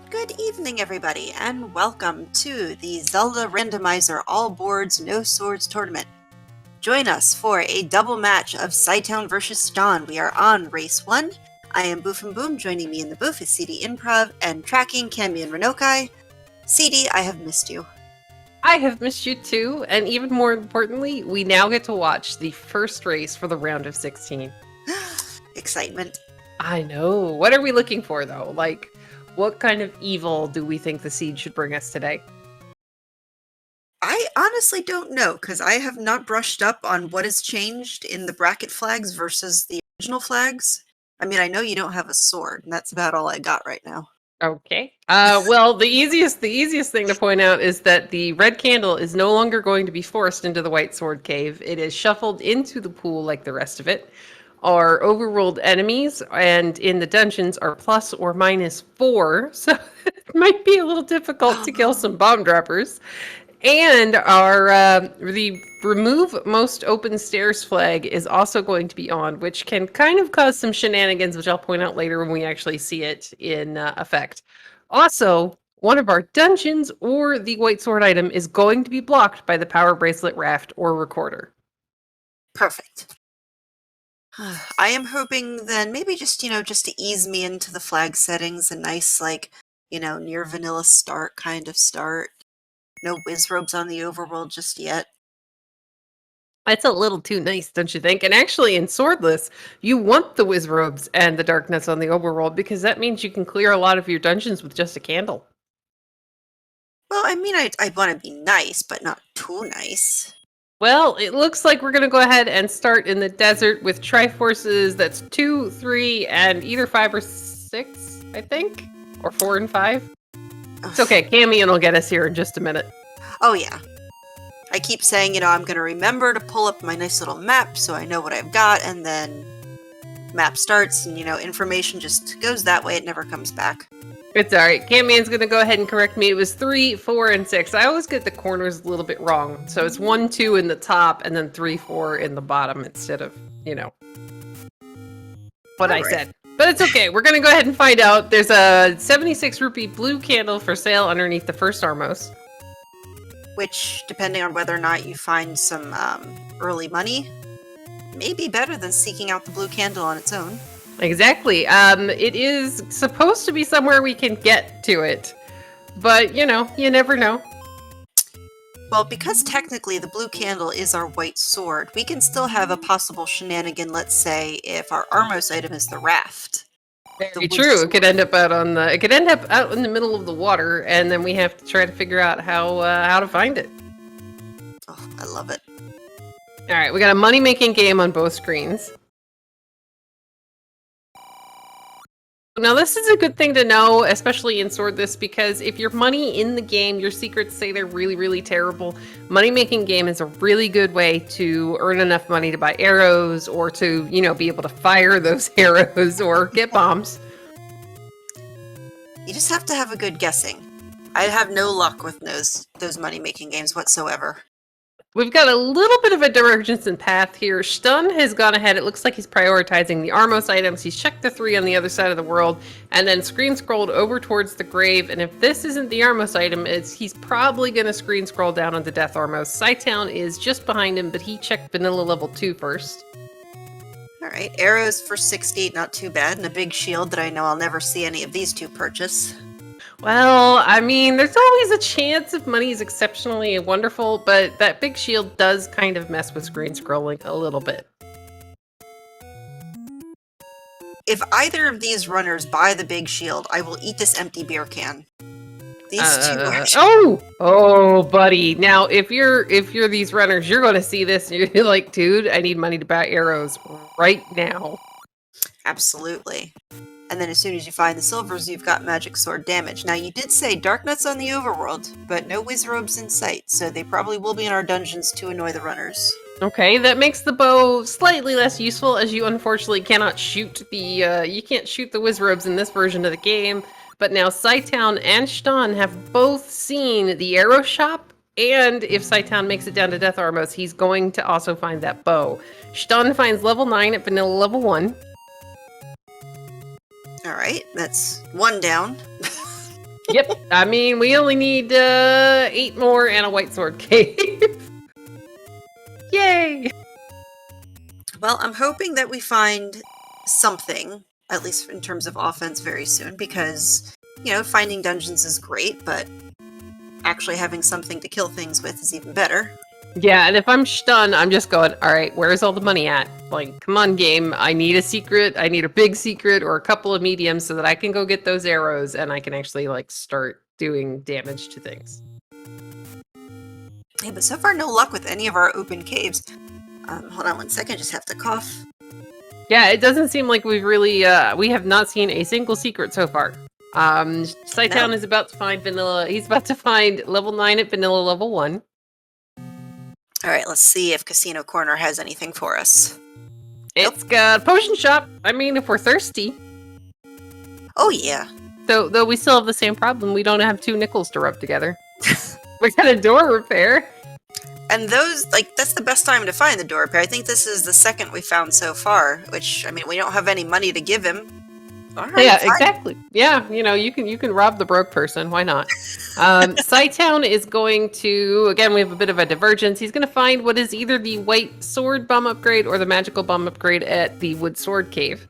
Good evening, everybody, and welcome to the Zelda Randomizer All Boards No Swords Tournament. Join us for a double match of Cytown vs. Shton. We are on Race 1. I am Boof and Boom. Joining me in the booth is CD Improv and tracking Cammy and Renokai. CD, I have missed you. I have missed you too, and even more importantly, we now get to watch the first race for the round of 16. Excitement. I know. What are we looking for, though? Like, what kind of evil do we think the seed should bring us today? I honestly don't know, because I have not brushed up on what has changed in the bracket flags versus the original flags. I mean, I know you don't have a sword, and that's about all I got right now. Okay. Well, the easiest thing to point out is that the red candle is no longer going to be forced into the white sword cave. It is shuffled into the pool like the rest of it. Our overruled enemies and in the dungeons are plus or minus 4, so it might be a little difficult to kill some bomb droppers. And our the remove most open stairs flag is also going to be on, which can kind of cause some shenanigans, which I'll point out later when we actually see it in effect. Also, one of our dungeons or the white sword item is going to be blocked by the power bracelet raft or recorder. Perfect. I am hoping then maybe just to ease me into the flag settings, a nice, near vanilla start kind of start. No whiz robes on the overworld just yet. That's a little too nice, don't you think? And actually, in Swordless, you want the whiz robes and the darkness on the overworld because that means you can clear a lot of your dungeons with just a candle. Well, I mean, I want to be nice, but not too nice. Well, it looks like we're going to go ahead and start in the desert with Triforces. That's 2, 3, and either 5 or 6, I think? Or 4 and 5? It's okay, Camion will get us here in just a minute. Oh, yeah. I keep saying, I'm going to remember to pull up my nice little map so I know what I've got, and then map starts, and, information just goes that way. It never comes back. It's alright. Camion's going to go ahead and correct me. It was 3, 4, and 6. I always get the corners a little bit wrong. So it's 1, 2 in the top, and then 3, 4 in the bottom instead of, what I said. But it's okay. We're going to go ahead and find out. There's a 76 rupee blue candle for sale underneath the first Armos. Which, depending on whether or not you find some early money, may be better than seeking out the blue candle on its own. Exactly. It is supposed to be somewhere we can get to it. But, you never know. Well, because technically the blue candle is our white sword, we can still have a possible shenanigan, let's say, if our Armos item is the raft. Very true. It could end up out in the middle of the water, and then we have to try to figure out how to find it. Oh, I love it. All right, we got a money-making game on both screens. Now, this is a good thing to know, especially in Swordless, because if your money in the game, your secrets say they're really, really terrible, money-making game is a really good way to earn enough money to buy arrows or to, be able to fire those arrows or get bombs. You just have to have a good guessing. I have no luck with those money-making games whatsoever. We've got a little bit of a divergence in path here. Shton has gone ahead. It looks like he's prioritizing the Armos items. He's checked the 3 on the other side of the world and then screen scrolled over towards the grave. And if this isn't the Armos item, he's probably going to screen scroll down onto Death Armos. Cytown is just behind him, but he checked Vanilla level 2 first. All right, arrows for 60, not too bad, and a big shield that I know I'll never see any of these two purchase. Well, I mean, there's always a chance if money is exceptionally wonderful, but that big shield does kind of mess with screen scrolling a little bit. If either of these runners buy the big shield, I will eat this empty beer can. These two actually... Oh, buddy. Now, if you're these runners, you're going to see this and you're like, dude, I need money to buy arrows right now. Absolutely. And then as soon as you find the silvers, you've got magic sword damage. Now, you did say dark nuts on the overworld, but no whiz robes in sight, so they probably will be in our dungeons to annoy the runners. Okay, that makes the bow slightly less useful, as you unfortunately cannot shoot you can't shoot the whiz robes in this version of the game. But now Cytown and Shton have both seen the arrow shop, and if Cytown makes it down to Death Armos, he's going to also find that bow. Shton finds level 9 at Vanilla level 1. Alright, that's one down. Yep. I mean, we only need 8 more and a white sword cave. Yay! Well, I'm hoping that we find something, at least in terms of offense, very soon, because, you know, finding dungeons is great, but actually having something to kill things with is even better. Yeah, and if I'm Shton, I'm just going, all right, where's all the money at? Like, come on, game. I need a secret. I need a big secret or a couple of mediums so that I can go get those arrows and I can actually, like, start doing damage to things. Hey, but so far, no luck with any of our open caves. Hold on one second, just have to cough. Yeah, it doesn't seem like we've really, we have not seen a single secret so far. Cytown is about to find vanilla. He's about to find level 9 at vanilla level 1. Alright, let's see if Casino Corner has anything for us. It's got a potion shop. I mean, if we're thirsty. Oh, yeah. Though we still have the same problem. We don't have 2 nickels to rub together. We got a door repair. And those, like, that's the best time to find the door repair. I think this is the second we found so far, which, I mean, we don't have any money to give him. Alright, yeah, fine. exactly. Yeah, you know, you can rob the broke person. Why not? Cytown is going to, again, we have a bit of a divergence. He's going to find what is either the white sword bomb upgrade or the magical bomb upgrade at the wood sword cave.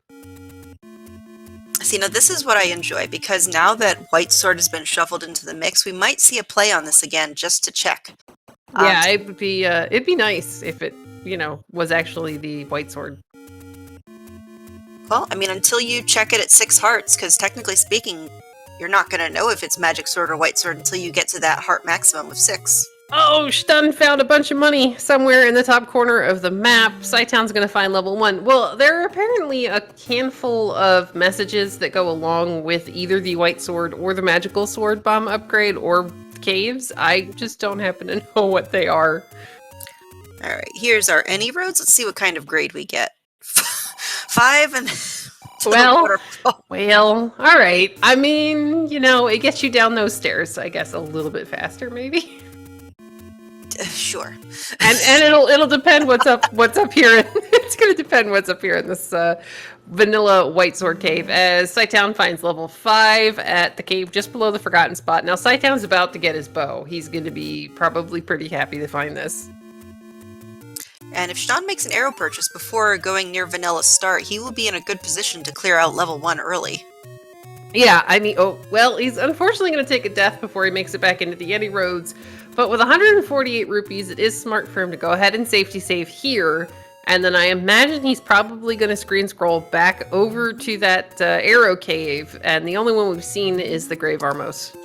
See, now this is what I enjoy, because now that white sword has been shuffled into the mix, we might see a play on this again, just to check. Yeah, it'd be nice if it, you know, was actually the white sword. Well, I mean, until you check it at 6 hearts, because technically speaking, you're not going to know if it's magic sword or white sword until you get to that heart maximum of 6. Oh, Shton found a bunch of money somewhere in the top corner of the map. Cytown's going to find level 1. Well, there are apparently a handful of messages that go along with either the white sword or the magical sword bomb upgrade or caves. I just don't happen to know what they are. Alright, here's our any roads. Let's see what kind of grade we get. 5 and... Well, all right. I mean, you know, it gets you down those stairs, I guess, a little bit faster, maybe. Sure. And it'll depend what's up here. It's gonna depend what's up here in this vanilla white sword cave. As Cytown finds level 5 at the cave just below the forgotten spot. Now Cytown's about to get his bow. He's gonna be probably pretty happy to find this. And if Shton makes an arrow purchase before going near vanilla start, he will be in a good position to clear out level 1 early. Yeah, I mean, oh, well, he's unfortunately going to take a death before he makes it back into the Yeti roads, but with 148 rupees, it is smart for him to go ahead and safety save here, and then I imagine he's probably going to screen scroll back over to that arrow cave, and the only one we've seen is the Grave Armos.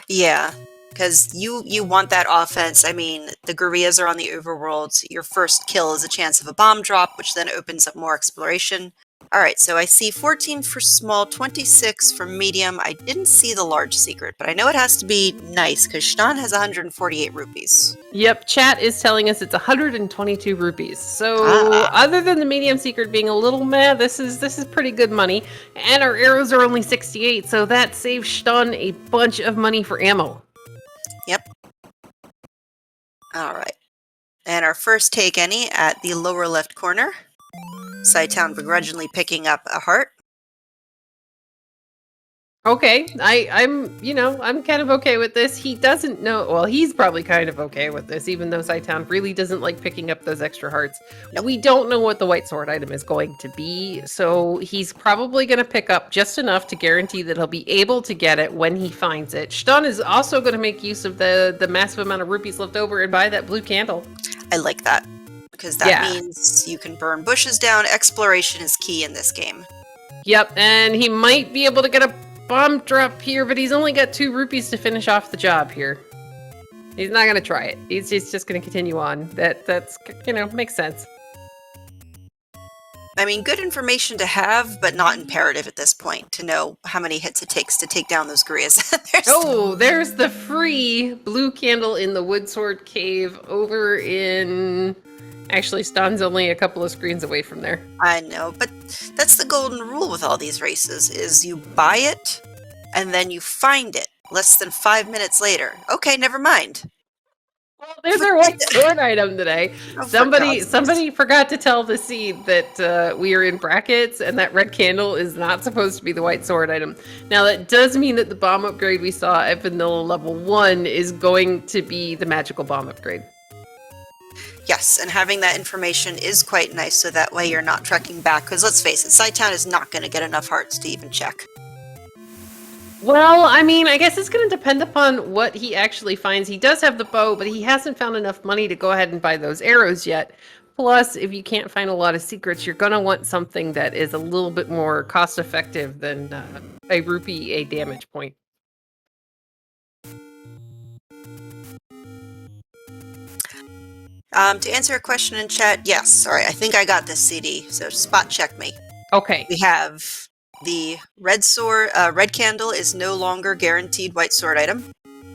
Yeah, because you want that offense. I mean, the Gurias are on the overworld. Your first kill is a chance of a bomb drop, which then opens up more exploration. Alright, so I see 14 for small, 26 for medium. I didn't see the large secret, but I know it has to be nice, because Shton has 148 rupees. Yep, chat is telling us it's 122 rupees. So, other than the medium secret being a little meh, this is pretty good money. And our arrows are only 68, so that saves Shton a bunch of money for ammo. Yep. Alright. And our first take any at the lower left corner. Cytown begrudgingly picking up a heart. Okay, I'm kind of okay with this. He doesn't know, well, he's probably kind of okay with this, even though Cytown really doesn't like picking up those extra hearts. Nope. We don't know what the white sword item is going to be, so he's probably going to pick up just enough to guarantee that he'll be able to get it when he finds it. Shton is also going to make use of the massive amount of rupees left over and buy that blue candle. I like that, because that means you can burn bushes down. Exploration is key in this game. Yep, and he might be able to get a bomb drop here, but he's only got 2 rupees to finish off the job here. He's not going to try it. He's just going to continue on. That's, makes sense. I mean, good information to have, but not imperative at this point to know how many hits it takes to take down those Gurias. There's the free blue candle in the wood sword cave over in... Actually, Shton's only a couple of screens away from there. I know, but that's the golden rule with all these races, is you buy it, and then you find it less than 5 minutes later. Okay, never mind. Well, there's our white sword item today. Oh, for God's Somebody forgot to tell the seed that we are in brackets, and that red candle is not supposed to be the white sword item. Now, that does mean that the bomb upgrade we saw at vanilla level 1 is going to be the magical bomb upgrade. Yes, and having that information is quite nice, so that way you're not trekking back, because let's face it, cytown is not going to get enough hearts to even check. Well, I mean, I guess it's going to depend upon what he actually finds. He does have the bow, but he hasn't found enough money to go ahead and buy those arrows yet. Plus, if you can't find a lot of secrets, you're going to want something that is a little bit more cost-effective than a rupee a damage point. To answer a question in chat, yes. Sorry, I think I got this CD, so spot check me. Okay. We have the red sword, red candle is no longer guaranteed white sword item.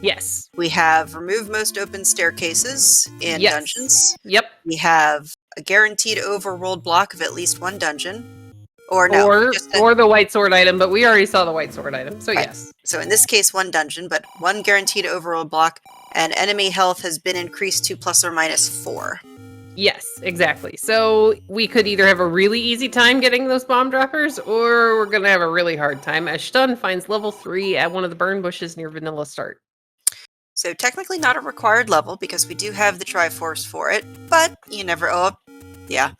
Yes. We have remove most open staircases in dungeons. Yep. We have a guaranteed overworld block of at least one dungeon. Or no. Or the white sword item, but we already saw the white sword item, so right. Yes. So in this case, one dungeon, but one guaranteed overworld block, and enemy health has been increased to ±4. Yes, exactly. So we could either have a really easy time getting those bomb droppers, or we're going to have a really hard time as Shton finds level 3 at one of the burn bushes near vanilla start. So technically not a required level, because we do have the Triforce for it, but you never... Oh, yeah.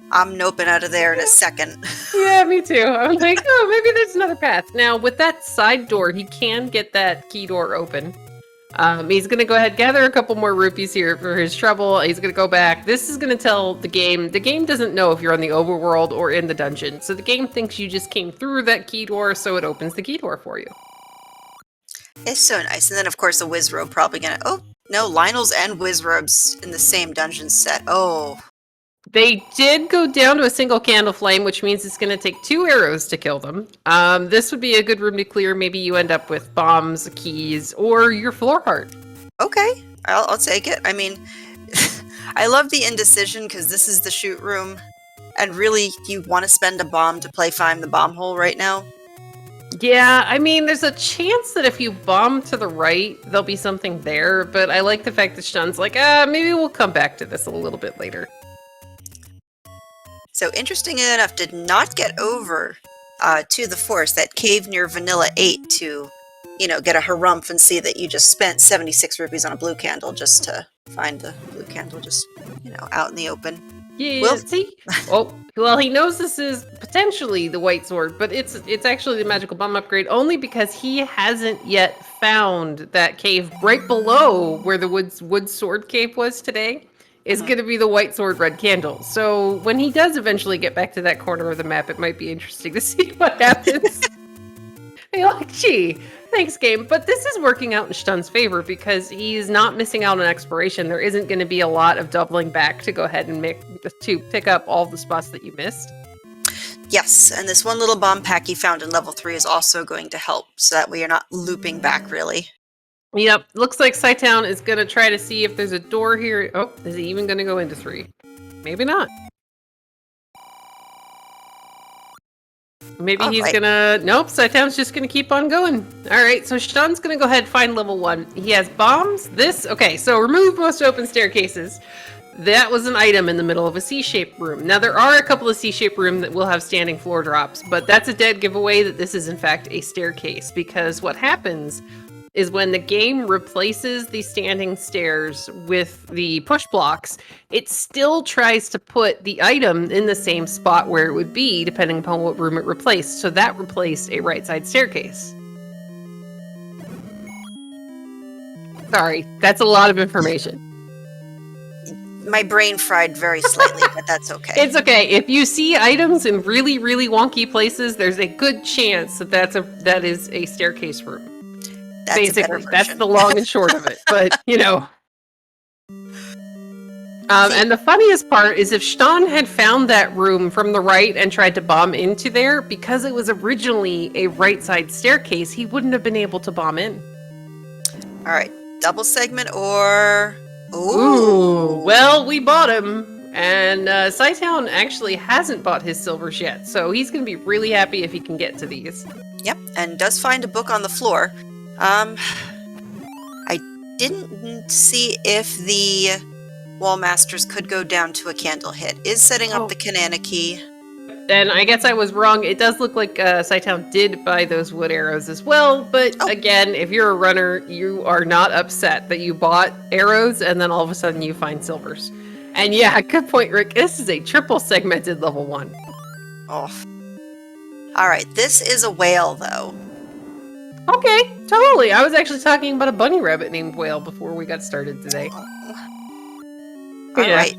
I'm noping out of there in a second. Yeah, me too. I'm like, oh, maybe there's another path. Now, with that side door, he can get that key door open. He's going to go ahead, gather a couple more rupees here for his trouble. He's going to go back. This is going to tell the game doesn't know if you're on the overworld or in the dungeon. So the game thinks you just came through that key door, so it opens the key door for you. It's so nice. And then, of course, the Wizrobe probably going to... Oh, no, Lionel's and Wizrobes in the same dungeon set. Oh. They did go down to a single candle flame, which means it's going to take 2 arrows to kill them. This would be a good room to clear. Maybe you end up with bombs, keys, or your floor heart. Okay, I'll take it. I mean, I love the indecision because this is the shoot room. And really, you want to spend a bomb to play find the bomb hole right now? Yeah, I mean, there's a chance that if you bomb to the right, there'll be something there. But I like the fact that Shton's like, maybe we'll come back to this a little bit later. So, interesting enough, did not get over to the forest, that cave near Vanilla 8 to, get a harumph and see that you just spent 76 rupees on a blue candle just to find the blue candle just, out in the open. Yeah, see? Oh, well, he knows this is potentially the white sword, but it's actually the magical bomb upgrade only because he hasn't yet found that cave right below where the wood sword cave was today. Is going to be the white sword red candle. So when he does eventually get back to that corner of the map, it might be interesting to see what happens. Hey, like, gee, thanks, game. But this is working out in Shton's favor because he's not missing out on exploration. There isn't going to be a lot of doubling back to go ahead and pick up all the spots that you missed. Yes, and this one little bomb pack he found in level 3 is also going to help, so that way you're not looping back, really. Yep, looks like cytown is going to try to see if there's a door here. Oh, is he even going to go into 3? Maybe not. Maybe he's going to... Nope, cytown's just going to keep on going. All right, so Shton's going to go ahead and find level 1. He has bombs. Okay, so remove most open staircases. That was an item in the middle of a C-shaped room. Now, there are a couple of C-shaped rooms that will have standing floor drops, but that's a dead giveaway that this is, in fact, a staircase, because what happens is when the game replaces the standing stairs with the push blocks, it still tries to put the item in the same spot where it would be, depending upon what room it replaced. So that replaced a right side staircase. Sorry, that's a lot of information. My brain fried very slightly, but that's okay. It's okay. If you see items in really, really wonky places, there's a good chance that is a staircase room. That's basically, that's the long and short of it. But, and the funniest part is if Shton had found that room from the right and tried to bomb into there, because it was originally a right side staircase, he wouldn't have been able to bomb in. All right, double segment or... Ooh, well, we bought him. And cytown actually hasn't bought his silvers yet, so he's going to be really happy if he can get to these. Yep, and does find a book on the floor. I didn't see if the wall masters could go down to a candle hit. Is setting up the Kanana key. And I guess I was wrong. It does look like Cytown did buy those wood arrows as well. But again, if you're a runner, you are not upset that you bought arrows and then all of a sudden you find silvers. And yeah, good point, Rick. This is a triple segmented level 1. Oh. Alright, this is a whale, though. Okay, totally. I was actually talking about a bunny rabbit named Whale before we got started today. Alright.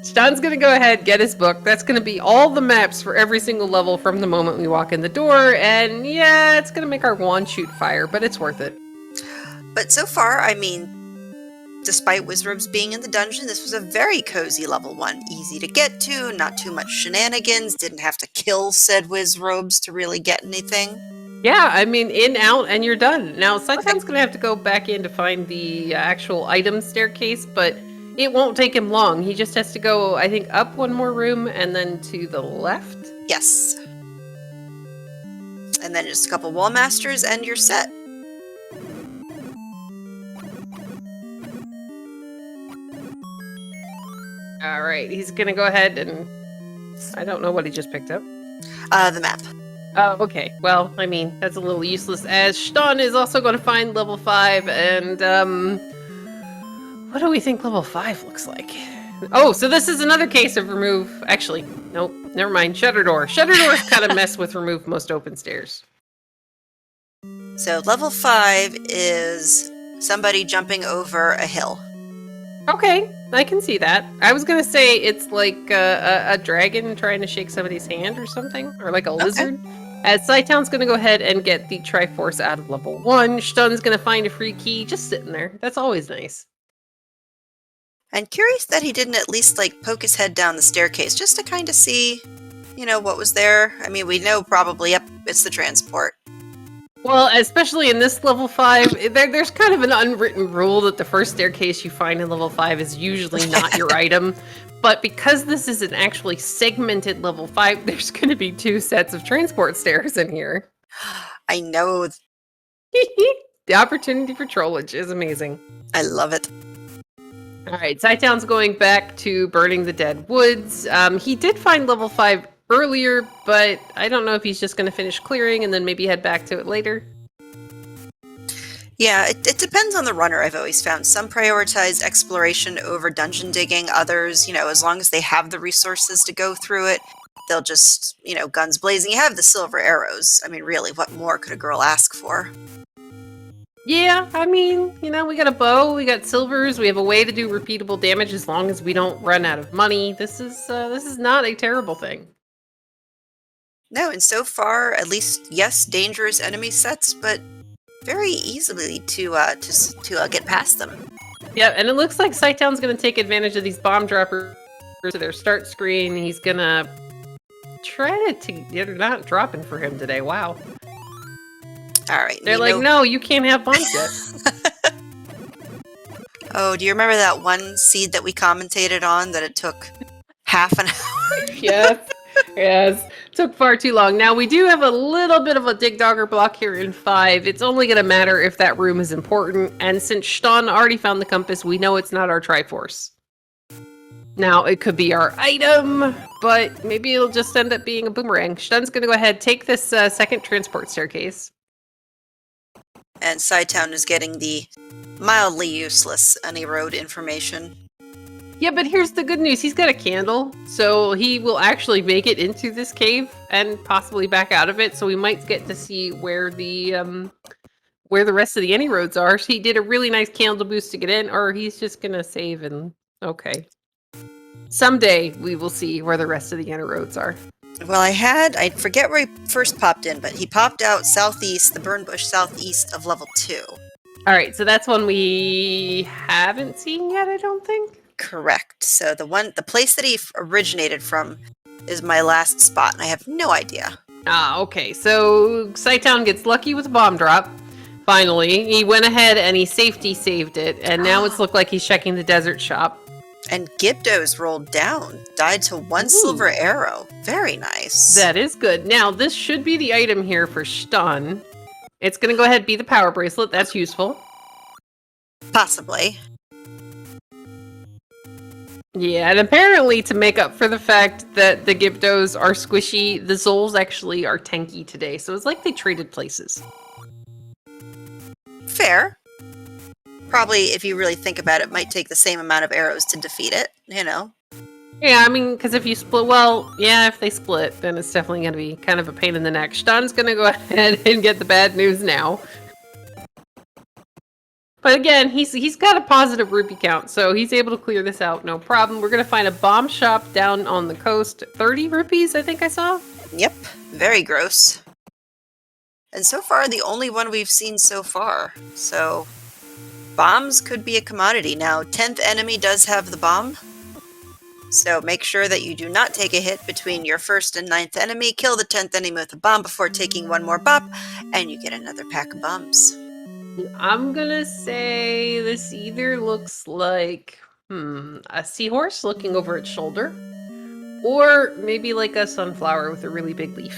Shton's gonna go ahead, get his book. That's gonna be all the maps for every single level from the moment we walk in the door. And yeah, it's gonna make our wand shoot fire, but it's worth it. But so far, I mean, despite Wizrobes being in the dungeon, this was a very cozy level 1. Easy to get to, not too much shenanigans, didn't have to kill said Wizrobes to really get anything. Yeah, I mean, in, out, and you're done. Now, Cytown's gonna have to go back in to find the actual item staircase, but it won't take him long. He just has to go, I think, up one more room and then to the left? Yes. And then just a couple wall masters and you're set. Alright, he's gonna go ahead and... I don't know what he just picked up. The map. Oh, okay. Well, I mean, that's a little useless, as Shton is also going to find level 5, and, what do we think level 5 looks like? Oh, so this is another case of remove... Actually, nope, never mind. Shutter door. Shutter doors kind of mess with remove most open stairs. So level 5 is somebody jumping over a hill. Okay, I can see that. I was gonna say it's like a dragon trying to shake somebody's hand or something, or like a lizard. As Cytown's gonna go ahead and get the Triforce out of level 1, Shton's gonna find a free key just sitting there. That's always nice. And curious that he didn't at least, like, poke his head down the staircase, just to kind of see, you know, what was there. I mean, we know probably, yep, it's the transport. Well, especially in this level 5, there's kind of an unwritten rule that the first staircase you find in level 5 is usually not your item. But because this is an actually segmented level 5, there's going to be 2 sets of transport stairs in here. I know. The opportunity for trollage is amazing. I love it. Alright, Cytown's going back to burning the dead woods. He did find level 5 earlier, but I don't know if he's just going to finish clearing and then maybe head back to it later. Yeah, it depends on the runner, I've always found. Some prioritize exploration over dungeon digging. Others, you know, as long as they have the resources to go through it, they'll just, you know, guns blazing. You have the silver arrows. I mean, really, what more could a girl ask for? Yeah, I mean, you know, we got a bow, we got silvers, we have a way to do repeatable damage as long as we don't run out of money. This is not a terrible thing. No, and so far, at least, yes, dangerous enemy sets, but very easily to get past them. Yeah, and it looks like Cytown's going to take advantage of these bomb droppers to their start screen. He's going to try to... They're not dropping for him today. Wow. All right. They're like, no, you can't have bombs yet. Oh, do you remember that one seed that we commentated on that it took half an hour? Yes. Took far too long. Now, we do have a little bit of a dig dogger block here in 5. It's only going to matter if that room is important. And since Shton already found the compass, we know it's not our Triforce. Now, it could be our item, but maybe it'll just end up being a boomerang. Shton's going to go ahead, take this second transport staircase. And Cytown is getting the mildly useless any road information. Yeah, but here's the good news. He's got a candle, so he will actually make it into this cave and possibly back out of it. So we might get to see where the rest of the any roads are. So he did a really nice candle boost to get in, or he's just gonna save and okay. Someday we will see where the rest of the inner roads are. Well, I forget where he first popped in, but he popped out southeast, the burn bush southeast of level 2. All right, so that's one we haven't seen yet, I don't think. Correct. So the place that he originated from is my last spot, and I have no idea. Ah, okay. So Cytown gets lucky with a bomb drop. Finally, he went ahead and he safety saved it, and now it's looked like he's checking the desert shop. And Gibdo's rolled down, died to 1 silver arrow. Very nice. That is good. Now, this should be the item here for Shton. It's going to go ahead and be the power bracelet. That's useful. Possibly. Yeah, and apparently to make up for the fact that the Gyptos are squishy, the Zols actually are tanky today, so it's like they traded places. Fair. Probably, if you really think about it, might take the same amount of arrows to defeat it, you know? Yeah, I mean, because if you split, well, yeah, if they split, then it's definitely going to be kind of a pain in the neck. Shton's going to go ahead and get the bad news now. But again, he's got a positive rupee count, so he's able to clear this out, no problem. We're going to find a bomb shop down on the coast. 30 rupees, I think I saw? Yep. Very gross. And so far, the only one we've seen so far. So, bombs could be a commodity. Now, 10th enemy does have the bomb. So make sure that you do not take a hit between your 1st and 9th enemy. Kill the 10th enemy with a bomb before taking one more bop, and you get another pack of bombs. I'm gonna say this either looks like, a seahorse looking over its shoulder, or maybe like a sunflower with a really big leaf.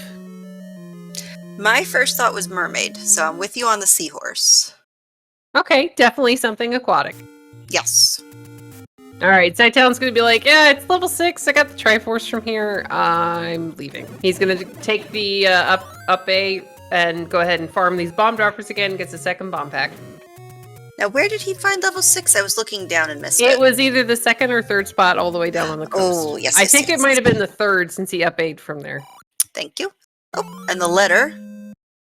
My first thought was mermaid, so I'm with you on the seahorse. Okay, definitely something aquatic. Yes. Alright, cytown's gonna be like, yeah, it's level 6, I got the Triforce from here, I'm leaving. He's gonna take the up A and go ahead and farm these bomb droppers again, gets a second bomb pack. Now, where did he find level 6? I was looking down and missed it. It was either the second or third spot all the way down on the coast. Oh, yes. I think it might have been the third since he up A'd from there. Thank you. Oh, and the letter.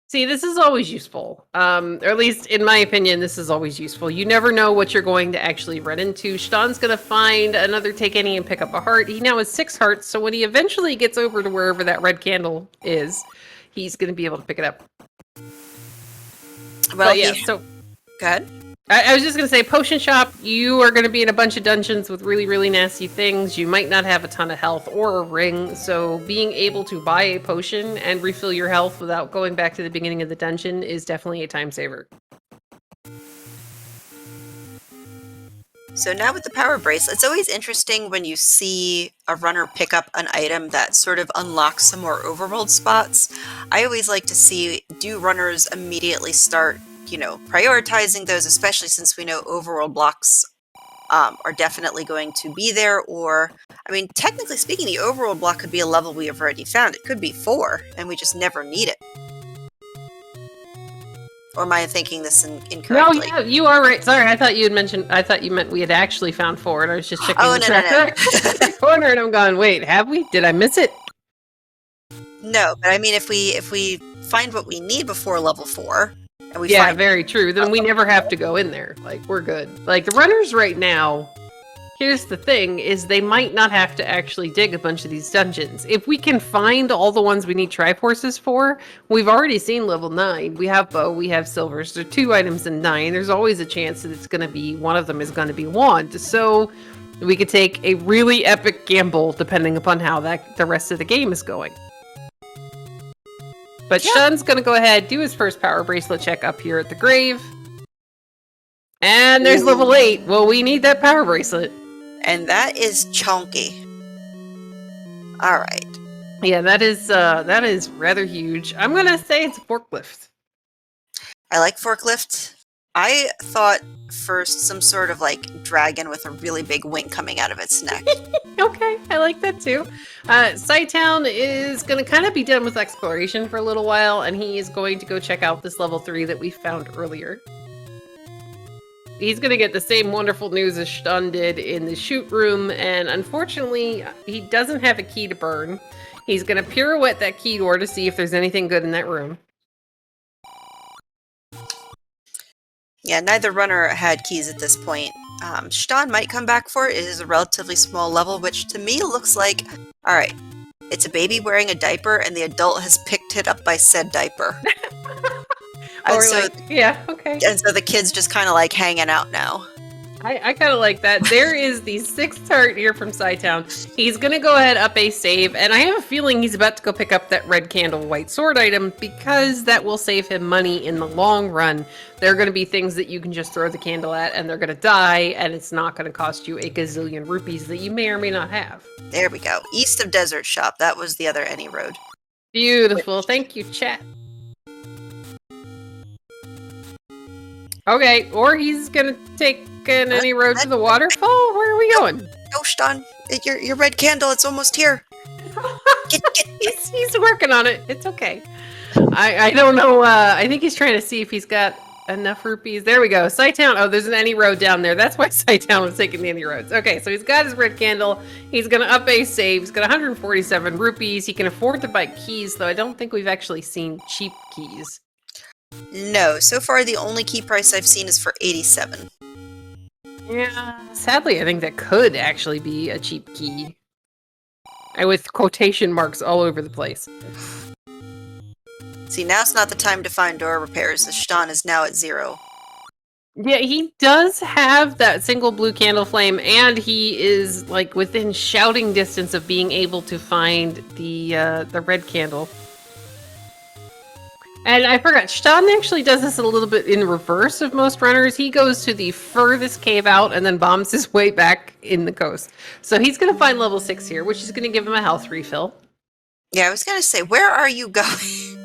See, this is always useful. Or at least, in my opinion, this is always useful. You never know what you're going to actually run into. Shton's going to find another take any and pick up a heart. He now has 6 hearts, so when he eventually gets over to wherever that red candle is, he's going to be able to pick it up. Well, but yeah, so... Go ahead. I was just going to say, Potion Shop, you are going to be in a bunch of dungeons with really, really nasty things. You might not have a ton of health or a ring, so being able to buy a potion and refill your health without going back to the beginning of the dungeon is definitely a time saver. So now with the power bracelet, it's always interesting when you see a runner pick up an item that sort of unlocks some more overworld spots. I always like to see, do runners immediately start prioritizing those, especially since we know overworld blocks are definitely going to be there, or, I mean, technically speaking, the overworld block could be a level we have already found. It could be 4, and we just never need it. Or am I thinking this incorrectly? No, yeah, you are right. Sorry, I thought you meant we had actually found 4, and I was just checking the tracker in the corner, and I'm going, wait, have we? Did I miss it? No, but I mean, if we find what we need before level 4, and we yeah, very true. Then we never have to go in there. Like, we're good. Like, the runners right now, here's the thing, is they might not have to actually dig a bunch of these dungeons. If we can find all the ones we need Triforces for, we've already seen level 9. We have bow, we have silvers. There are 2 items in 9. There's always a chance that it's going to be, one of them is going to be wand. So we could take a really epic gamble depending upon how the rest of the game is going. But yeah. Shton's going to go ahead, do his first power bracelet check up here at the grave. And there's level 8. Well, we need that power bracelet. And that is chunky. Alright. Yeah, that is rather huge. I'm going to say it's a forklift. I like forklift. I thought first some sort of like dragon with a really big wing coming out of its neck. Okay, I like that too. Cytown is going to kind of be done with exploration for a little while, and he is going to go check out this level 3 that we found earlier. He's going to get the same wonderful news as Shton did in the shoot room, and unfortunately, he doesn't have a key to burn. He's going to pirouette that key door to see if there's anything good in that room. Yeah, neither runner had keys at this point. Shton might come back for it. It is a relatively small level, which to me looks like, alright, it's a baby wearing a diaper, and the adult has picked it up by said diaper. Or so, like, yeah, okay. And so the kid's just kind of like hanging out now. I kind of like that. There is the 6th heart here from Cytown. He's going to go ahead up a save, and I have a feeling he's about to go pick up that red candle white sword item because that will save him money in the long run. There are going to be things that you can just throw the candle at, and they're going to die, and it's not going to cost you a gazillion rupees that you may or may not have. There we go. East of Desert Shop. That was the other any road. Beautiful. Thank you, chat. Okay, or he's gonna taking any road to the waterfall? Where are we going? No, Shton, your red candle, it's almost here. He's working on it. It's okay. I don't know. I think he's trying to see if he's got enough rupees. There we go. Cytown. Oh, there's an any road down there. That's why Cytown was taking the any roads. Okay, so he's got his red candle. He's going to up a save. He's got 147 rupees. He can afford to buy keys, though I don't think we've actually seen cheap keys. No, so far the only key price I've seen is for 87. Yeah, sadly, I think that could actually be a cheap key. And with quotation marks all over the place. See, now's not the time to find door repairs, as Shton is now at 0. Yeah, he does have that single blue candle flame, and he is, like, within shouting distance of being able to find the red candle. And I forgot, Shton actually does this a little bit in reverse of most runners. He goes to the furthest cave out and then bombs his way back in the coast. So he's going to find level 6 here, which is going to give him a health refill. Yeah, I was going to say, where are you going?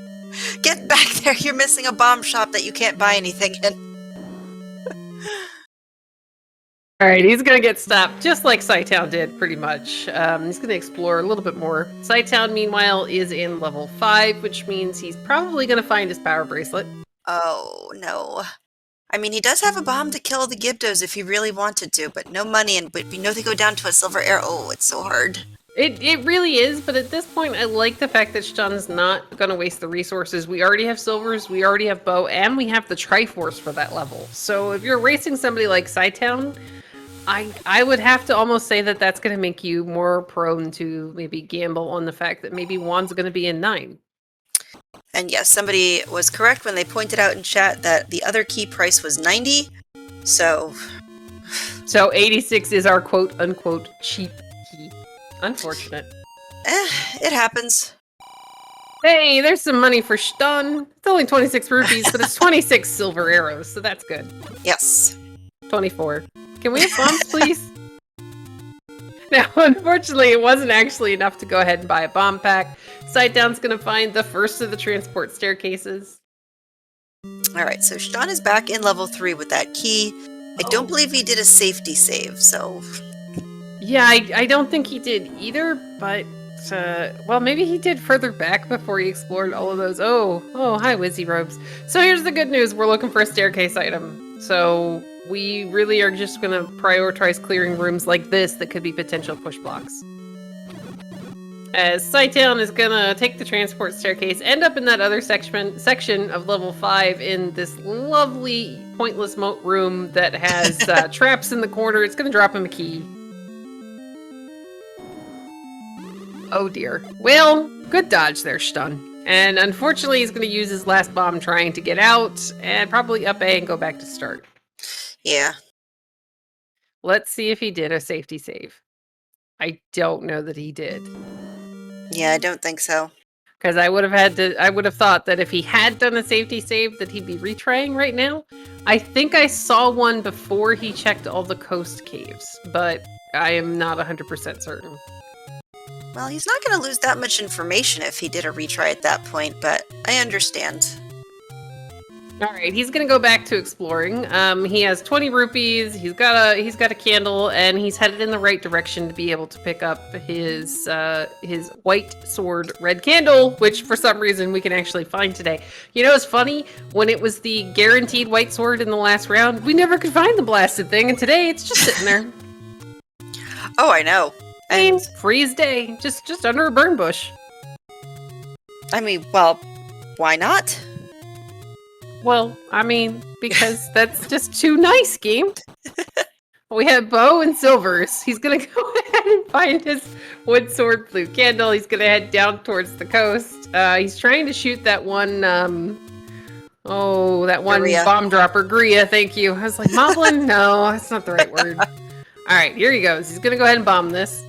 Get back there, you're missing a bomb shop that you can't buy anything in. Alright, he's going to get stopped, just like Cytown did, pretty much. He's going to explore a little bit more. Cytown, meanwhile, is in level 5, which means he's probably going to find his power bracelet. Oh, no. I mean, he does have a bomb to kill the Gibdos if he really wanted to, but no money, and but we know they go down to a silver arrow. Oh, it's so hard. It really is, but at this point, I like the fact that Shton's not going to waste the resources. We already have silvers, we already have bow, and we have the Triforce for that level. So if you're racing somebody like Cytown, I would have to almost say that that's going to make you more prone to maybe gamble on the fact that maybe Juan's going to be in 9. And yes, somebody was correct when they pointed out in chat that the other key price was 90, so 86 is our quote-unquote cheap key. Unfortunate. It happens. Hey, there's some money for Shton. It's only 26 rupees, but it's 26 silver arrows, so that's good. Yes. 24. Can we have bombs, please? Now, unfortunately, it wasn't actually enough to go ahead and buy a bomb pack. Cytown's going to find the first of the transport staircases. Alright, so Shton is back in level 3 with that key. I don't believe he did a safety save, so... Yeah, I don't think he did either, but... well, maybe he did further back before he explored all of those. Oh, hi, Wizzy Robes. So here's the good news. We're looking for a staircase item. So we really are just going to prioritize clearing rooms like this that could be potential push blocks. As Cytown is going to take the transport staircase, end up in that other section of level 5 in this lovely pointless moat room that has traps in the corner. It's going to drop him a key. Oh dear. Well, good dodge there, Shton. And unfortunately, he's going to use his last bomb trying to get out, and probably up A and go back to start. Yeah. Let's see if he did a safety save. I don't know that he did. Yeah, I don't think so. Because I would have thought that if he had done a safety save, that he'd be retrying right now. I think I saw one before he checked all the coast caves, but I am not 100% certain. Well, he's not going to lose that much information if he did a retry at that point, but I understand. Alright, he's going to go back to exploring. He has 20 rupees, he's got a candle, and he's headed in the right direction to be able to pick up his white sword red candle, which for some reason we can actually find today. You know, it's funny, when it was the guaranteed white sword in the last round, we never could find the blasted thing, and today it's just sitting there. Oh, I know. I mean, free as day, just under a burn bush. I mean, well, why not? Well, I mean, because that's just too nice, game. We have bow and silvers. He's gonna go ahead and find his wood sword blue candle. He's gonna head down towards the coast. He's trying to shoot that one, Gria. bomb dropper. Gria, thank you. I was like, Moblin? No, that's not the right word. Alright, here he goes. He's gonna go ahead and bomb this.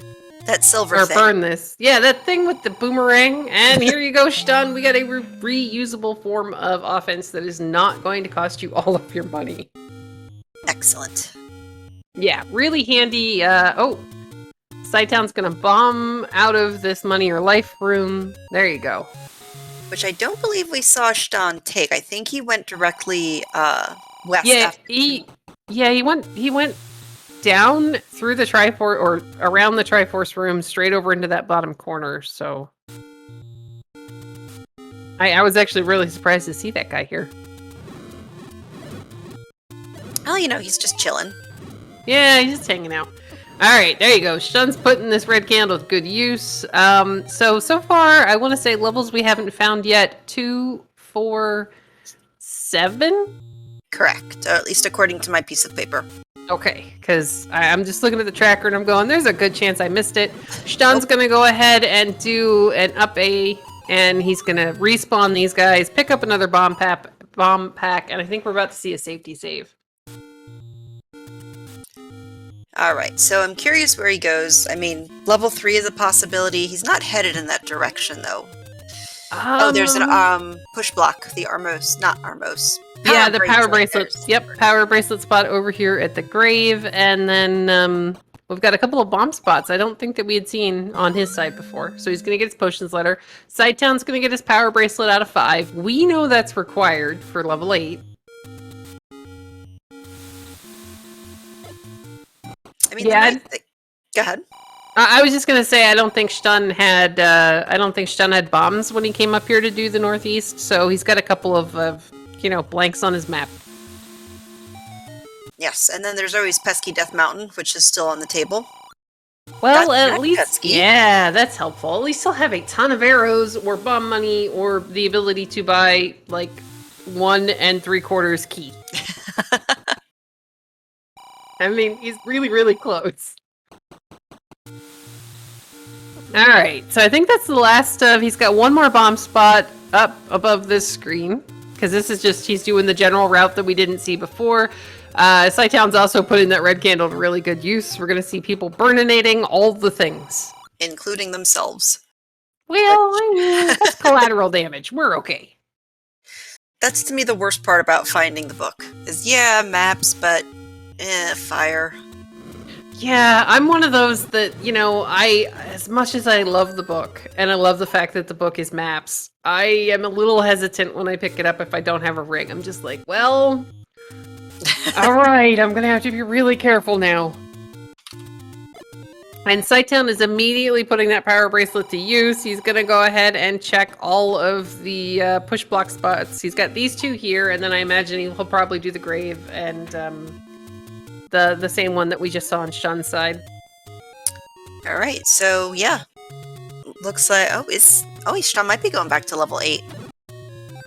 That silver Or thing. burn this. Yeah, that thing with the boomerang. And here you go, Shton. We got a reusable form of offense that is not going to cost you all of your money. Excellent. Yeah, really handy. Cytown's gonna bomb out of this money or life room. There you go. Which I don't believe we saw Shton take. I think he went directly west Yeah, after. Yeah, he went down through the Triforce or around the Triforce room straight over into that bottom corner, so I was actually really surprised to see that guy here. Well, you know, he's just chilling. Yeah, he's just hanging out. Alright, there you go. Shtun's putting this red candle to good use. So far, I want to say levels we haven't found yet. 2, 4, 7? Correct, or at least according to my piece of paper. Okay, because I'm just looking at the tracker and I'm going, there's a good chance I missed it. Shtun's going to go ahead and do an up A, and he's going to respawn these guys, pick up another bomb pack, and I think we're about to see a safety save. Alright, so I'm curious where he goes. I mean, level 3 is a possibility. He's not headed in that direction, though. Oh, there's an push block. The Armos, not Armos. Yeah, the power bracelets. Yep, power bracelet spot over here at the grave, and then we've got a couple of bomb spots I don't think that we had seen on his side before. So he's going to get his potions letter. Cytown's going to get his power bracelet out of 5. We know that's required for level 8. I mean, yeah, go ahead. I was just gonna say I don't think Shtun had bombs when he came up here to do the northeast, so he's got a couple of blanks on his map. Yes, and then there's always Pesky Death Mountain, which is still on the table. Well, at least pesky. Yeah, that's helpful. At least he'll have a ton of arrows or bomb money or the ability to buy like 1 3/4 key. I mean, he's really, really close. Alright, so I think that's the last of... He's got one more bomb spot up above this screen. Because this is just... He's doing the general route that we didn't see before. Cytown's also putting that red candle to really good use. We're going to see people burninating all the things. Including themselves. Well, I mean, that's collateral damage. We're okay. That's to me the worst part about finding the book. Is, yeah, maps, but... fire. Yeah, I'm one of those that, as much as I love the book, and I love the fact that the book is maps, I am a little hesitant when I pick it up if I don't have a ring. I'm just like, well, alright, I'm gonna have to be really careful now. And Cytown is immediately putting that power bracelet to use. He's gonna go ahead and check all of the push block spots. He's got these 2 here, and then I imagine he'll probably do the grave and, the same one that we just saw on Shtun's side. Alright, so yeah. Looks like Shtun might be going back to level 8.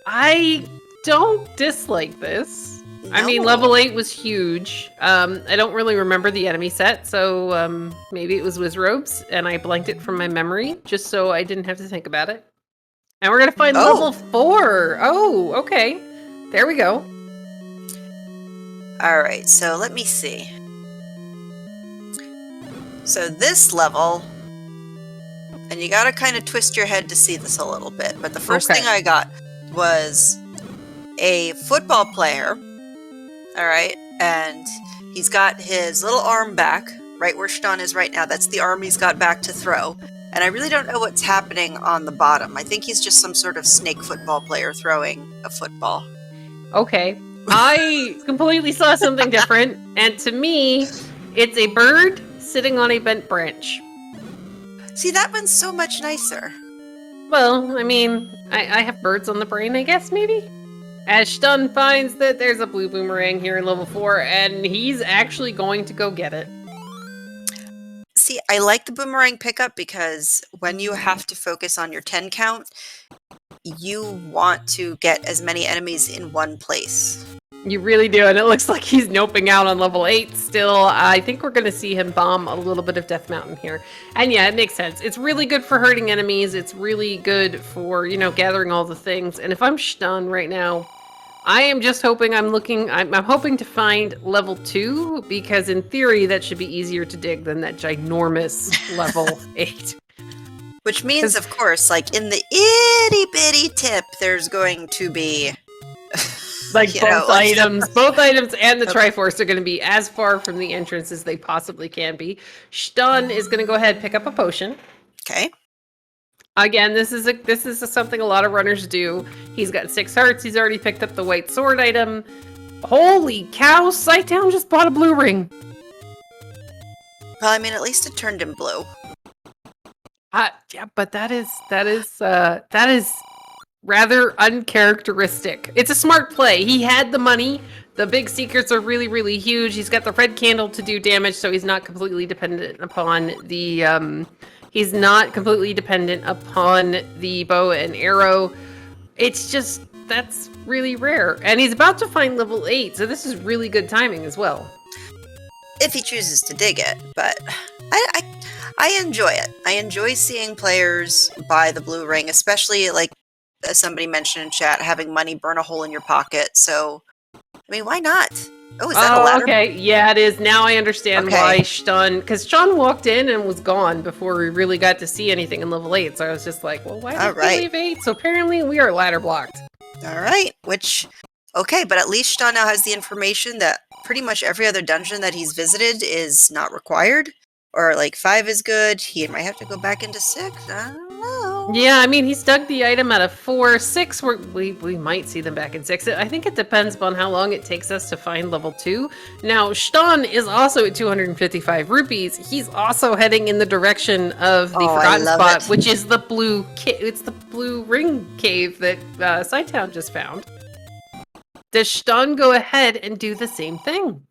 I don't dislike this. No. I mean, level 8 was huge. I don't really remember the enemy set, so maybe it was Wizrobes, and I blanked it from my memory, just so I didn't have to think about it. And we're gonna find level 4! Oh, okay. There we go. Alright, so let me see. So this level, and you gotta kind of twist your head to see this a little bit, but the first thing I got was a football player, alright, and he's got his little arm back, right where Shtun is right now. That's the arm he's got back to throw. And I really don't know what's happening on the bottom. I think he's just some sort of snake football player throwing a football. Okay. I completely saw something different, and to me, it's a bird sitting on a bent branch. See, that one's so much nicer. Well, I mean, I have birds on the brain, I guess, maybe? As Shtun finds that there's a blue boomerang here in level 4, and he's actually going to go get it. See, I like the boomerang pickup because when you have to focus on your 10 count, you want to get as many enemies in one place. You really do, and it looks like he's noping out on level 8 still. I think we're going to see him bomb a little bit of Death Mountain here. And yeah, it makes sense. It's really good for hurting enemies. It's really good for, gathering all the things. And if I'm Shtun right now, I am just hoping I'm hoping to find level 2, because in theory that should be easier to dig than that ginormous level 8. Which means, of course, like in the itty-bitty tip, there's going to be... Like both items and the Triforce are going to be as far from the entrance as they possibly can be. Shtun is going to go ahead and pick up a potion. Okay. Again, this is something a lot of runners do. He's got 6 hearts. He's already picked up the white sword item. Holy cow, Cytown just bought a blue ring. Well, I mean, at least it turned him blue. Yeah, but that is rather uncharacteristic. It's a smart play. He had the money. The big secrets are really, really huge. He's got the red candle to do damage, so he's not completely dependent upon the he's not completely dependent upon the bow and arrow. It's just that's really rare. And he's about to find level 8, so this is really good timing as well. If he chooses to dig it, but I enjoy it. I enjoy seeing players buy the blue ring, especially like as somebody mentioned in chat, having money burn a hole in your pocket. So, I mean, why not? Oh, is that a ladder? Okay. Yeah, it is. Now I understand why Shton, because Shton walked in and was gone before we really got to see anything in level 8. So I was just like, well, why did we leave 8? So apparently we are ladder blocked. All right, okay, but at least Shton now has the information that pretty much every other dungeon that he's visited is not required. Or like 5 is good. He might have to go back into 6. I don't know. Yeah, I mean, he's dug the item out of 4. 6, we might see them back in 6. I think it depends upon how long it takes us to find level 2. Now, Shton is also at 255 rupees. He's also heading in the direction of the Forgotten Spot, which is the blue it's the blue ring cave that cytown just found. Does Shton go ahead and do the same thing?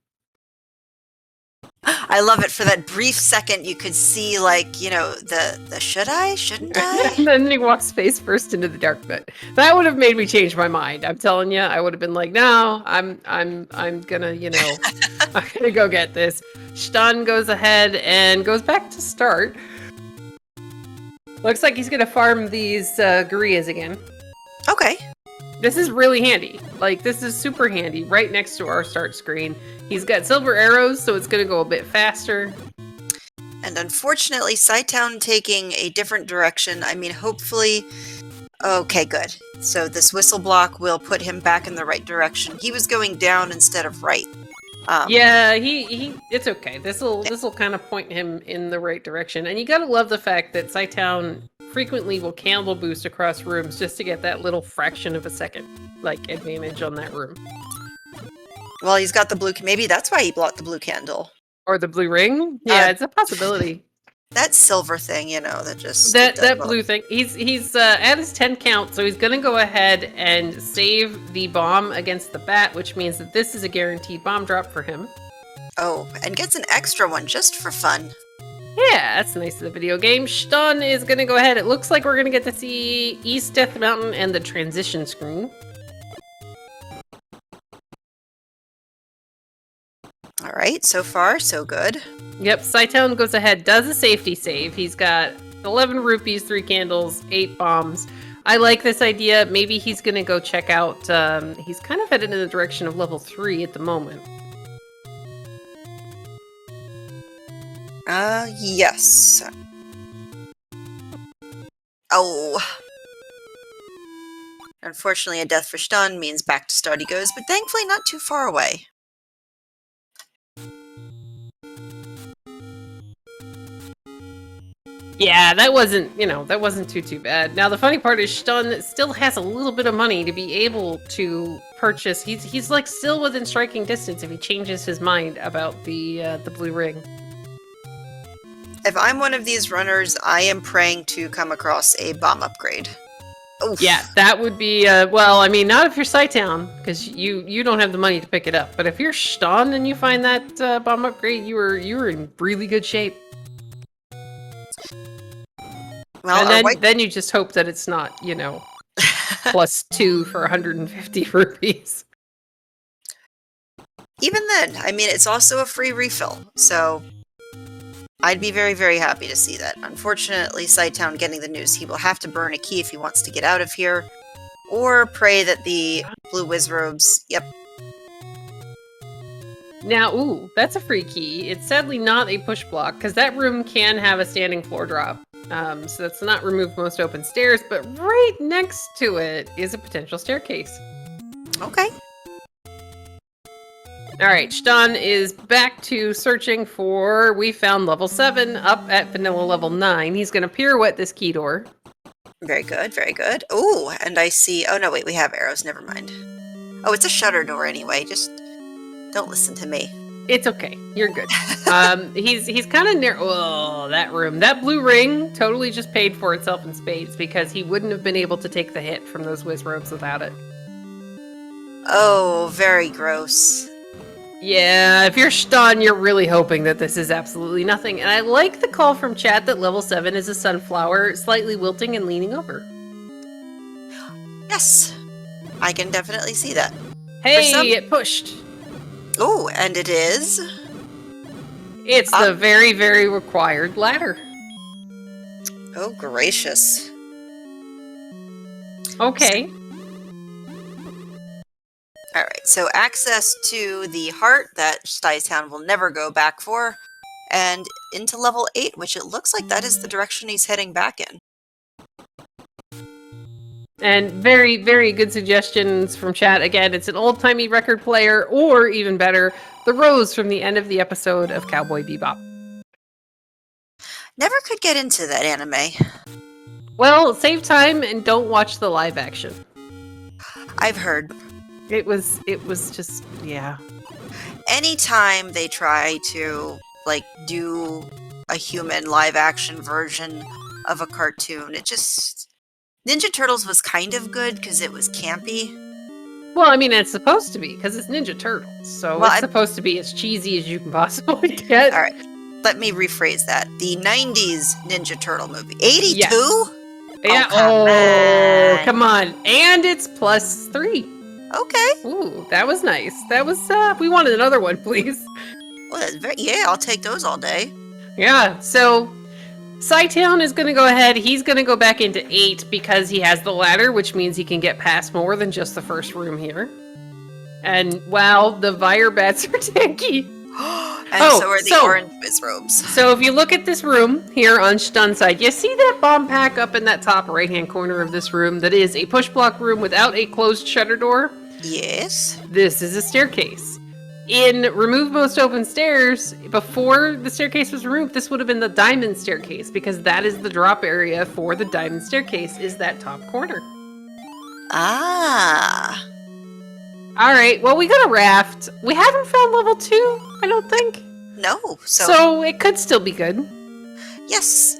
I love it. For that brief second, you could see, like, you know, the shouldn't I? And then he walks face first into the dark pit. That would have made me change my mind. I'm telling you, I would have been like, no, I'm gonna, you know, I'm gonna go get this. Shton goes ahead and goes back to start. Looks like he's gonna farm these Gurias again. Okay. This is really handy. Like, this is super handy right next to our start screen. He's got silver arrows, so it's going to go a bit faster. And unfortunately, cytown taking a different direction. I mean, hopefully... Okay, good. So this whistle block will put him back in the right direction. He was going down instead of right. Yeah, it's okay. This'll kind of point him in the right direction. And you gotta love the fact that cytown frequently will candle boost across rooms just to get that little fraction of a second, like, advantage on that room. Well, he's got the blue... Maybe that's why he bought the blue candle. Or the blue ring? Yeah, it's a possibility. That silver thing, you know, that just... That blue thing. He's at his 10 count, so he's gonna go ahead and save the bomb against the bat, which means that this is a guaranteed bomb drop for him. Oh, and gets an extra one just for fun. Yeah, that's nice of the video game. Shton is gonna go ahead. It looks like we're gonna get to see East Death Mountain and the transition screen. Alright, so far, so good. Yep, cytown goes ahead, does a safety save. He's got 11 rupees, 3 candles, 8 bombs. I like this idea. Maybe he's gonna go check out, he's kind of headed in the direction of level 3 at the moment. Yes. Oh. Unfortunately, a death for Shton means back to start he goes, but thankfully not too far away. Yeah, that wasn't, you know, that wasn't too bad. Now, the funny part is Shton still has a little bit of money to be able to purchase. He's like still within striking distance if he changes his mind about the blue ring. If I'm one of these runners, I am praying to come across a bomb upgrade. Oof. Yeah, that would be, well, I mean, not if you're cytown, because you don't have the money to pick it up. But if you're Shton and you find that bomb upgrade, you were in really good shape. Well, and then you just hope that it's not, you know, +2 for 150 rupees. Even then, I mean, it's also a free refill, so I'd be very, very happy to see that. Unfortunately, cytown getting the news he will have to burn a key if he wants to get out of here, or pray that the blue wizrobes... Yep. Now, ooh, that's a free key. It's sadly not a push block, because that room can have a standing floor drop. So that's not remove most open stairs, but right next to it is a potential staircase. Okay. Alright, Shton is back to searching for... We found level 7 up at vanilla level 9. He's going to pirouette this key door. Very good, very good. Ooh, and I see... Oh, no, wait, we have arrows. Never mind. Oh, it's a shutter door anyway. Just Don't listen to me. It's okay. You're good. He's kind of near. Oh, that room. That blue ring totally just paid for itself in spades because he wouldn't have been able to take the hit from those whiz robes without it. Oh, very gross. Yeah, if you're Shton, you're really hoping that this is absolutely nothing. And I like the call from chat that level 7 is a sunflower, slightly wilting and leaning over. Yes, I can definitely see that. Hey, it pushed. Oh, and it is? It's the very, very required ladder. Oh, gracious. Okay. Alright, so access to the heart that Cytown will never go back for, and into level 8, which it looks like that is the direction he's heading back in. And very, very good suggestions from chat. Again, it's an old-timey record player, or even better, the Rose from the end of the episode of Cowboy Bebop. Never could get into that anime. Well, save time and don't watch the live action. I've heard. It was just, yeah. Anytime they try to, like, do a human live action version of a cartoon, it just... Ninja Turtles was kind of good because it was campy. Well, I mean, it's supposed to be because it's Ninja Turtles, so it's supposed to be as cheesy as you can possibly get. All right, let me rephrase that. The 90s Ninja Turtle movie. 82? Yes. Yeah. Oh, come on. And it's +3. Okay. Ooh, that was nice. That was, we wanted another one, please. Well, that's yeah, I'll take those all day. Yeah, so cytown is going to go ahead. He's going to go back into 8 because he has the ladder, which means he can get past more than just the first room here. And, wow, the Vire bats are tanky. And so are the orange whiz robes. So if you look at this room here on Shton side, you see that bomb pack up in that top right-hand corner of this room that is a push block room without a closed shutter door? Yes. This is a staircase. In Remove Most Open Stairs, before the staircase was removed, this would have been the diamond staircase because that is the drop area for the diamond staircase, is that top corner. Ah. All right, well, we got a raft. We haven't found level 2, I don't think. No. So it could still be good. Yes.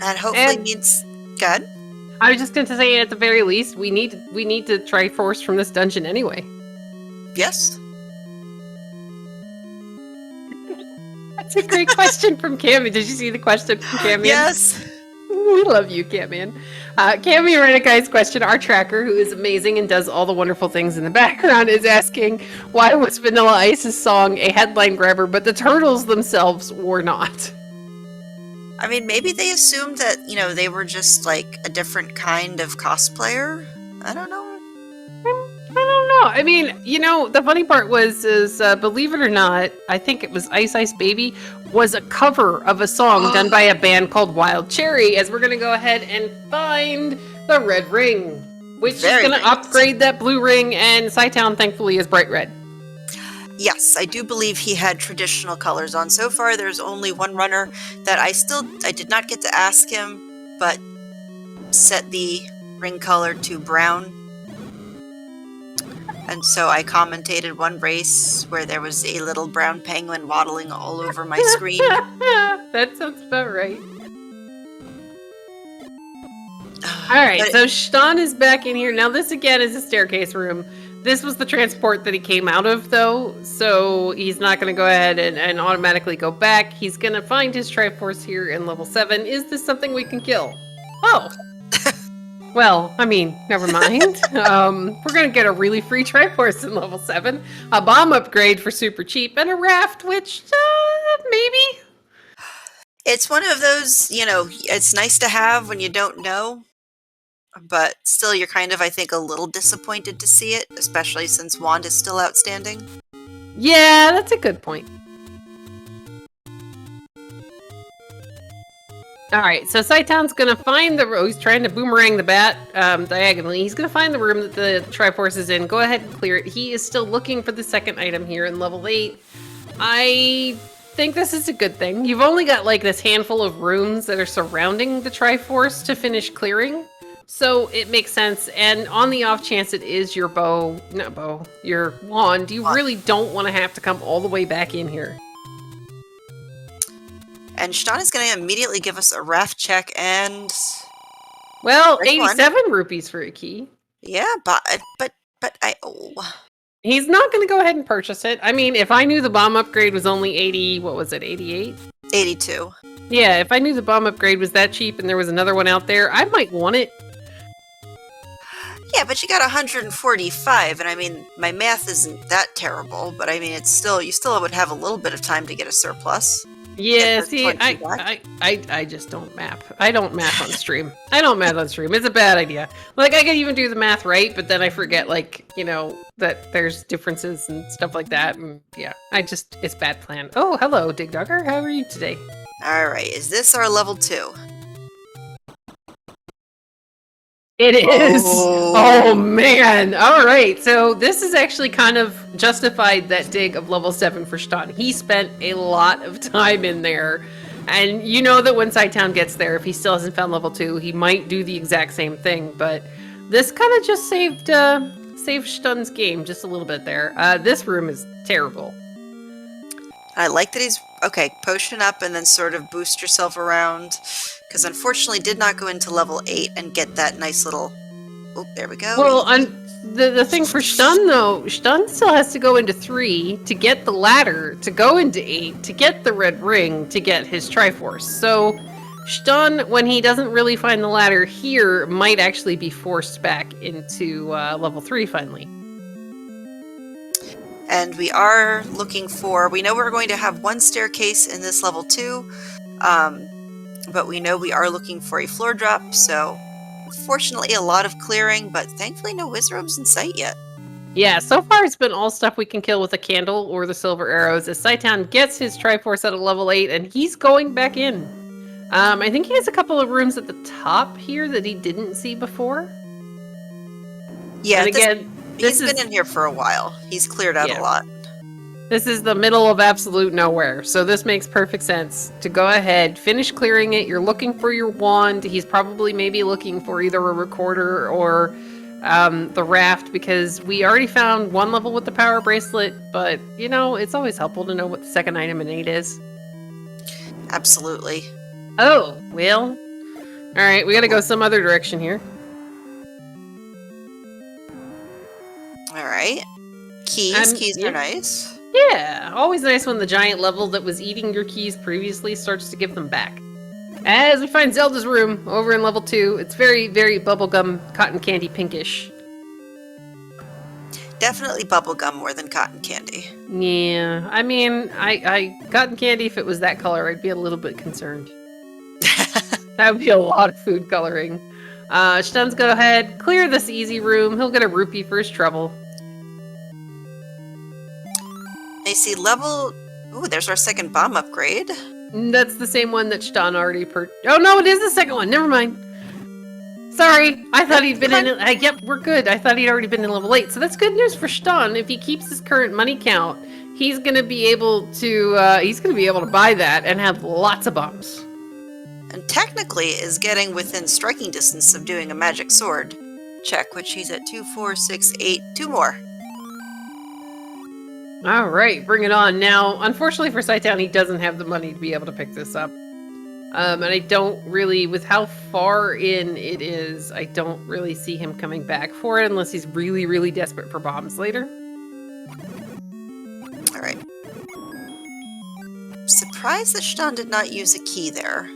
And hopefully means good. I was just going to say, at the very least, we need to Triforce from this dungeon anyway. Yes. That's a great question from Cammy. Did you see the question from Cammy? Yes. We love you, Cammy. Cammy Renikai's question, our tracker, who is amazing and does all the wonderful things in the background, is asking, why was Vanilla Ice's song a headline grabber, but the Turtles themselves were not? I mean, maybe they assumed that, they were just, like, a different kind of cosplayer? I don't know. I don't know. I mean, the funny part was, believe it or not, I think it was Ice Ice Baby, was a cover of a song done by a band called Wild Cherry, as we're going to go ahead and find the red ring, which is going to upgrade that blue ring, and cytown, thankfully, is bright red. Yes, I do believe he had traditional colors on. So far, there's only one runner that I did not get to ask him, but set the ring color to brown. And so I commentated one race where there was a little brown penguin waddling all over my screen. That sounds about right. Alright, so Shton is back in here. Now this again is a staircase room. This was the transport that he came out of, though, so he's not going to go ahead and automatically go back. He's going to find his Triforce here in level 7. Is this something we can kill? Oh! Well, I mean, never mind. We're going to get a really free Triforce in level 7, a bomb upgrade for super cheap, and a raft, which, maybe? It's one of those, it's nice to have when you don't know, but still you're kind of, I think, a little disappointed to see it, especially since Wand is still outstanding. Yeah, that's a good point. Alright, so cytown's gonna find he's trying to boomerang the bat diagonally. He's gonna find the room that the Triforce is in. Go ahead and clear it. He is still looking for the second item here in level 8. I think this is a good thing. You've only got like this handful of rooms that are surrounding the Triforce to finish clearing, So it makes sense. And on the off chance it is your your wand, you really don't want to have to come all the way back in here. And Shton is going to immediately give us a raft check and... Well, 87 rupees for a key. Yeah, but I... Oh. He's not going to go ahead and purchase it. I mean, if I knew the bomb upgrade was only 80... What was it, 88? 82. Yeah, if I knew the bomb upgrade was that cheap and there was another one out there, I might want it. Yeah, but you got 145, and I mean, my math isn't that terrible, but I mean, it's still, you still would have a little bit of time to get a surplus. Yeah, see, I just don't map. I don't math on stream. I don't math on stream. It's a bad idea. Like, I can even do the math right, but then I forget, like, you know, that there's differences and stuff like that, and yeah, it's bad plan. Oh, hello, Dig Dogger. How are you today? Alright, is this our level 2? It is! Oh, man! Alright, so this is actually kind of justified that dig of level 7 for Shton. He spent a lot of time in there, and you know that when cytown gets there, if he still hasn't found level 2, he might do the exact same thing, but this kind of just saved Shton's game just a little bit there. This room is terrible. I like that he's... Okay, potion up and then sort of boost yourself around. Because unfortunately did not go into level 8 and get that nice little... Oh, there we go. Well, the thing for Shton, though, Shton still has to go into 3 to get the ladder, to go into 8, to get the red ring, to get his Triforce. So, Shton, when he doesn't really find the ladder here, might actually be forced back into level 3 finally. And we are looking for... We know we're going to have one staircase in this level 2. But we know we are looking for a floor drop, so unfortunately a lot of clearing, but thankfully no wizards in sight yet. Yeah, so far it's been all stuff we can kill with a candle or the silver arrows, as cytown gets his Triforce at a level 8, and he's going back in. I think he has a couple of rooms at the top here that he didn't see before. Yeah, and again, he's been in here for a while. He's cleared out a lot. This is the middle of absolute nowhere, so this makes perfect sense to go ahead, finish clearing it. You're looking for your wand. He's probably maybe looking for either a recorder or the raft, because we already found one level with the power bracelet, but, you know, it's always helpful to know what the second item in 8 is. Absolutely. Oh, well. Alright, we gotta go some other direction here. Alright. Keys are nice. Yeah, always nice when the giant level that was eating your keys previously starts to give them back. As we find Zelda's room over in level 2, it's very, very bubblegum, cotton candy pinkish. Definitely bubblegum more than cotton candy. Yeah, I mean, I cotton candy, if it was that color, I'd be a little bit concerned. That would be a lot of food coloring. Shton's go ahead, clear this easy room. He'll get a rupee for his trouble. I see level... Ooh, there's our second bomb upgrade. That's the same one that Shton already Oh no, it is the second one. Never mind. Sorry, I thought he'd been in... yep, we're good. I thought he'd already been in level 8. So that's good news for Shton. If he keeps his current money count, he's going to be able to buy that and have lots of bombs. And technically is getting within striking distance of doing a magic sword check, which he's at 2, 4, 6, 8. 2 more. All right, bring it on. Now, unfortunately for cytown, he doesn't have the money to be able to pick this up. And I don't really, with how far in it is, I don't really see him coming back for it unless he's really, really desperate for bombs later. All right. Surprised that Shton did not use a key there.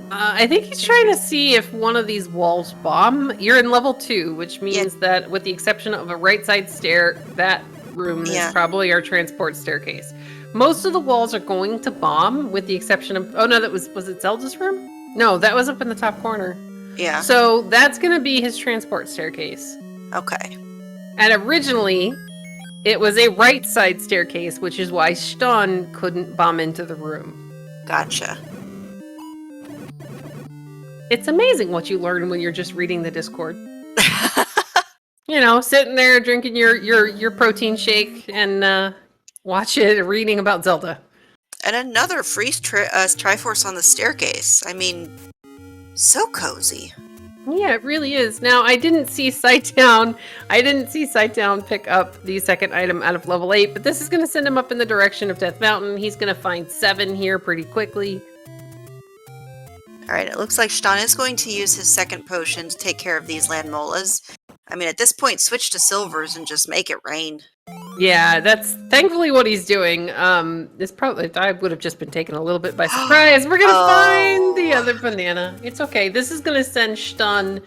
I think he's trying to see if one of these walls bomb. You're in level 2, which means that with the exception of a right side stair, that room is probably our transport staircase. Most of the walls are going to bomb, with the exception of... Oh no, was it Zelda's room? No, that was up in the top corner. Yeah. So that's going to be his transport staircase. Okay. And originally, it was a right side staircase, which is why Shton couldn't bomb into the room. Gotcha. It's amazing what you learn when you're just reading the Discord. You know, sitting there drinking your protein shake and reading about Zelda. And another free Triforce on the staircase. I mean, so cozy. Yeah, it really is. Now, I didn't see cytown. I didn't see cytown pick up the second item out of level 8, but this is going to send him up in the direction of Death Mountain. He's going to find 7 here pretty quickly. Alright, it looks like Shton is going to use his second potion to take care of these land molas. I mean, at this point, switch to silvers and just make it rain. Yeah, that's thankfully what he's doing. It's probably, I would have just been taken a little bit by surprise. We're going to find the other banana. It's okay. This is going to send Shton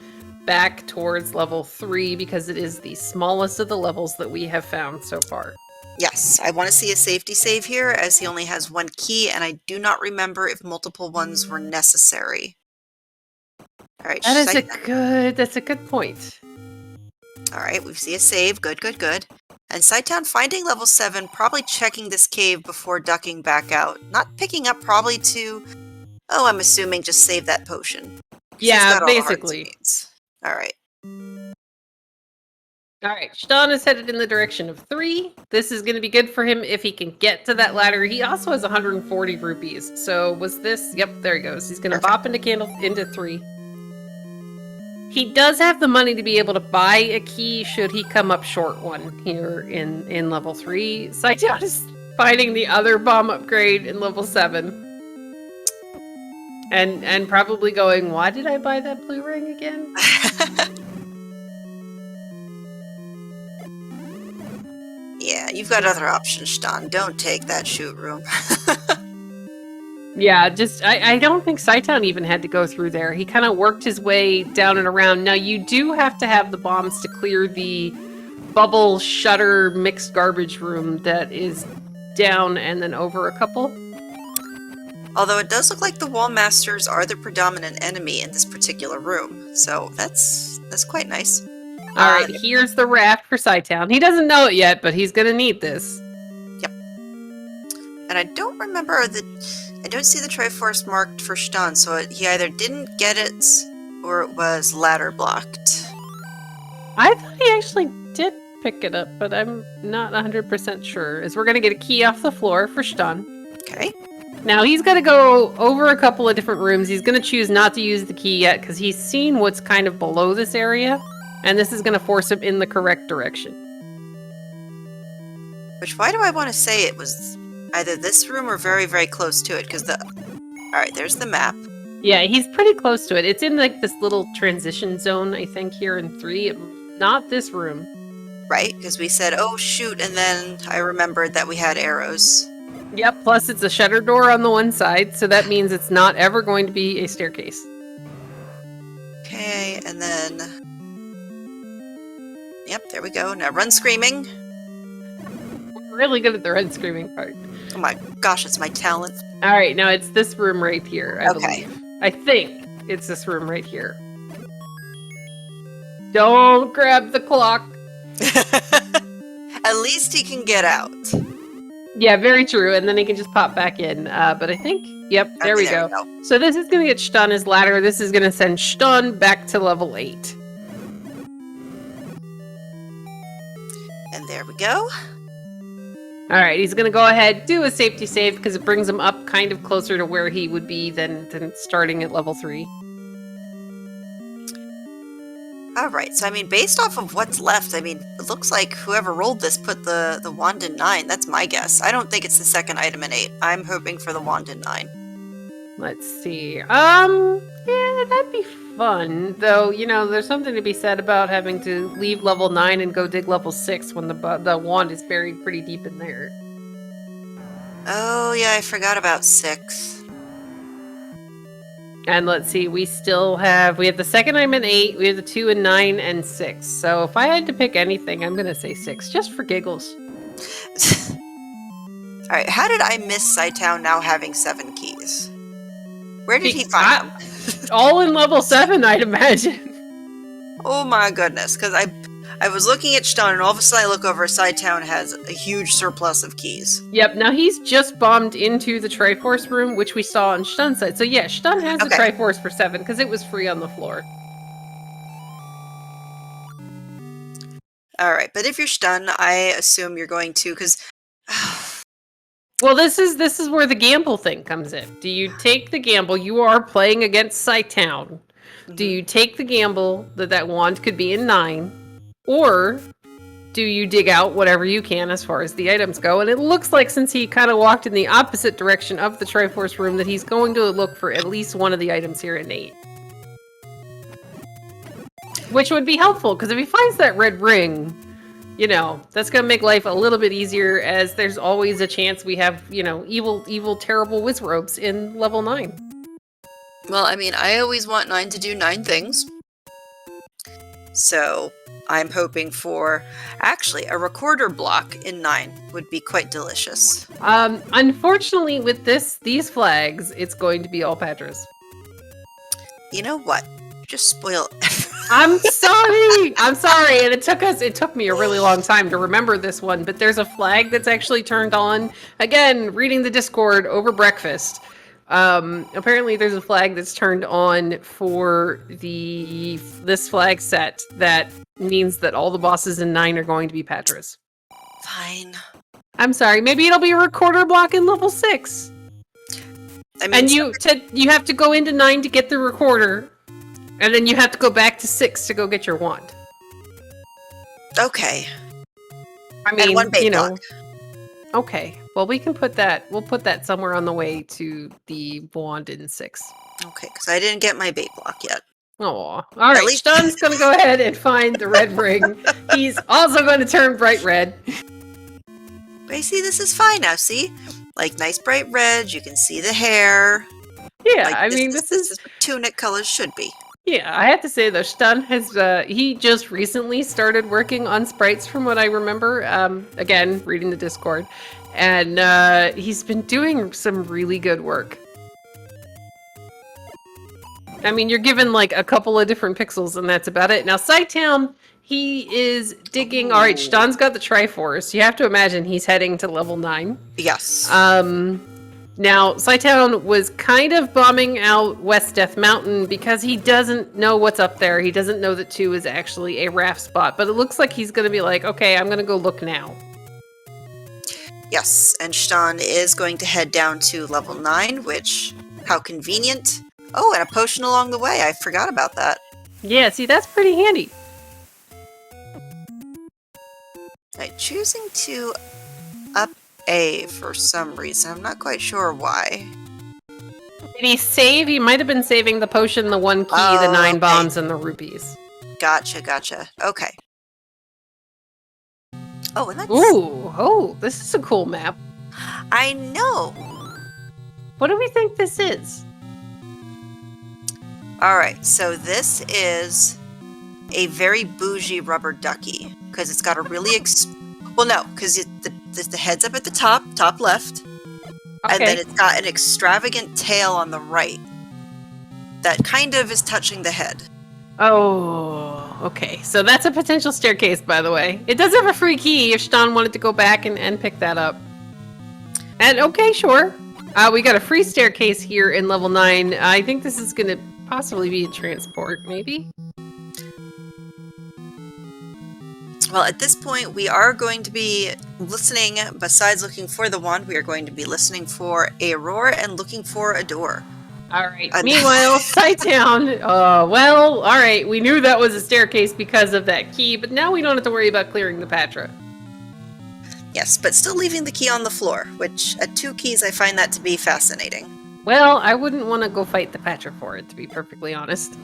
back towards level 3 because it is the smallest of the levels that we have found so far. Yes, I want to see a safety save here, as he only has 1 key, and I do not remember if multiple ones were necessary. Alright, That's a good point. Alright, we see a save. Good, good, good. And Cytown finding level 7, probably checking this cave before ducking back out. Not picking up probably to... Oh, I'm assuming just save that potion. Yeah, basically. Alright. Alright, Shton is headed in the direction of 3. This is going to be good for him if he can get to that ladder. He also has 140 rupees. So was this? Yep, there he goes. He's going to bop into 3. He does have the money to be able to buy a key should he come up short one here in level 3. Cytown is finding the other bomb upgrade in level 7. And probably going, why did I buy that blue ring again? Yeah, you've got other options, Shton. Don't take that shoot room. Yeah, just, I don't think Cytown even had to go through there. He kind of worked his way down and around. Now, you do have to have the bombs to clear the bubble shutter mixed garbage room that is down and then over a couple. Although it does look like the wall masters are the predominant enemy in this particular room. So that's quite nice. Alright, here's the raft for Cytown. He doesn't know it yet, but he's gonna need this. Yep. And I don't remember I don't see the Triforce marked for Shton, so he either didn't get it or it was ladder blocked. I thought he actually did pick it up, but I'm not 100% sure. As we're gonna get a key off the floor for Shton. Okay. Now he's got to go over a couple of different rooms. He's going to choose not to use the key yet because he's seen what's kind of below this area. And this is going to force him in the correct direction. Which, why do I want to say it was either this room or very, very close to it? Because Alright, there's the map. Yeah, he's pretty close to it. It's in like this little transition zone, I think, here in 3. Not this room. Right, because we said, oh shoot, and then I remembered that we had arrows. Yep, plus it's a shutter door on the one side, so that means it's not ever going to be a staircase. Okay, and then... Yep, there we go. Now run screaming. We're really good at the run screaming part. Oh my gosh, it's my talent. Alright, now it's this room right here, I believe. I think it's this room right here. Don't grab the clock. At least he can get out. Yeah, very true. And then he can just pop back in. But I think, yep, there we go. So this is going to get Shton his ladder. This is going to send Shton back to level 8. And there we go. All right, he's going to go ahead, do a safety save because it brings him up kind of closer to where he would be than starting at level 3. Alright, so I mean, based off of what's left, I mean, it looks like whoever rolled this put the wand in 9. That's my guess. I don't think it's the second item in 8. I'm hoping for the wand in 9. Let's see. Yeah, that'd be fun. Though, you know, there's something to be said about having to leave level 9 and go dig level 6 when the wand is buried pretty deep in there. Oh, yeah, I forgot about 6. And let's see, we have the second item in 8, we have the 2 and 9 and 6. So if I had to pick anything, I'm gonna say 6, just for giggles. Alright, how did I miss Cytown now having 7 keys? Where did he find them? All in level 7, I'd imagine. Oh my goodness, because I was looking at Shton and all of a sudden I look over, Cytown has a huge surplus of keys. Yep, now he's just bombed into the Triforce room, which we saw on Shton's side. So yeah, Shton has the Triforce for 7 because it was free on the floor. Alright, but if you're Shton, I assume you're going to, because... Well, this is where the gamble thing comes in. Do you take the gamble? You are playing against Cytown. Do you take the gamble that that wand could be in 9, or do you dig out whatever you can as far as the items go? And it looks like, since he kind of walked in the opposite direction of the Triforce room, that he's going to look for at least one of the items here in 8. Which would be helpful, because if he finds that red ring, you know, that's going to make life a little bit easier, as there's always a chance we have, you know, evil, terrible Wizrobes in level 9. Well, I mean, I always want 9 to do 9 things. So I'm hoping for, actually, a recorder block in 9 would be quite delicious. Unfortunately, with these flags, it's going to be all Patras. You know what? You just spoil everything. I'm sorry, and it took me a really long time to remember this one, but there's a flag that's actually turned on. Again, reading the Discord over breakfast. Apparently there's a flag that's turned on for this flag set that means that all the bosses in 9 are going to be Patras. Fine. I'm sorry, maybe it'll be a recorder block in level 6. I mean, and you have to go into 9 to get the recorder, and then you have to go back to 6 to go get your wand. Okay. I mean, and one bait block. Okay. Well, we can put that. We'll put that somewhere on the way to the wand in 6. Okay, because I didn't get my bait block yet. Oh, all right. Shton's going to go ahead and find the red ring. He's also going to turn bright red. But you see, this is fine now. See, like nice bright red. You can see the hair. Yeah, like, I mean, this is what tunic colors should be. Yeah, I have to say though, Shton has he just recently started working on sprites, from what I remember. Again, reading the Discord, and he's been doing some really good work. I mean, you're given like a couple of different pixels, and that's about it. Now, cytown, he is digging. All right, Shton's got the Triforce. You have to imagine he's heading to level 9. Yes. Now, cytown was kind of bombing out West Death Mountain because he doesn't know what's up there. He doesn't know that 2 is actually a raft spot, but it looks like he's going to be like, okay, I'm going to go look now. Yes, and Shton is going to head down to level 9, which, how convenient. Oh, and a potion along the way. I forgot about that. Yeah, see, that's pretty handy. Right, choosing to up A for some reason. I'm not quite sure why. Did he save? He might have been saving the potion, the 1 key, the 9 bombs, and the rupees. Gotcha. Okay. Oh, and that's... Ooh, this is a cool map. I know! What do we think this is? Alright, so this is a very bougie rubber ducky, because it's got a really... well, no, because the head's up at the top left, and then it's got an extravagant tail on the right that kind of is touching the head. Oh, okay. So that's a potential staircase, by the way. It does have a free key if Shton wanted to go back and pick that up. And okay, sure. We got a free staircase here in level 9. I think this is going to possibly be a transport, maybe? Well, at this point, we are going to be listening, besides looking for the wand, we are going to be listening for a roar and looking for a door. Alright, meanwhile, cytown, well, alright, we knew that was a staircase because of that key, but now we don't have to worry about clearing the Patra. Yes, but still leaving the key on the floor, which, at 2 keys, I find that to be fascinating. Well, I wouldn't want to go fight the Patra for it, to be perfectly honest.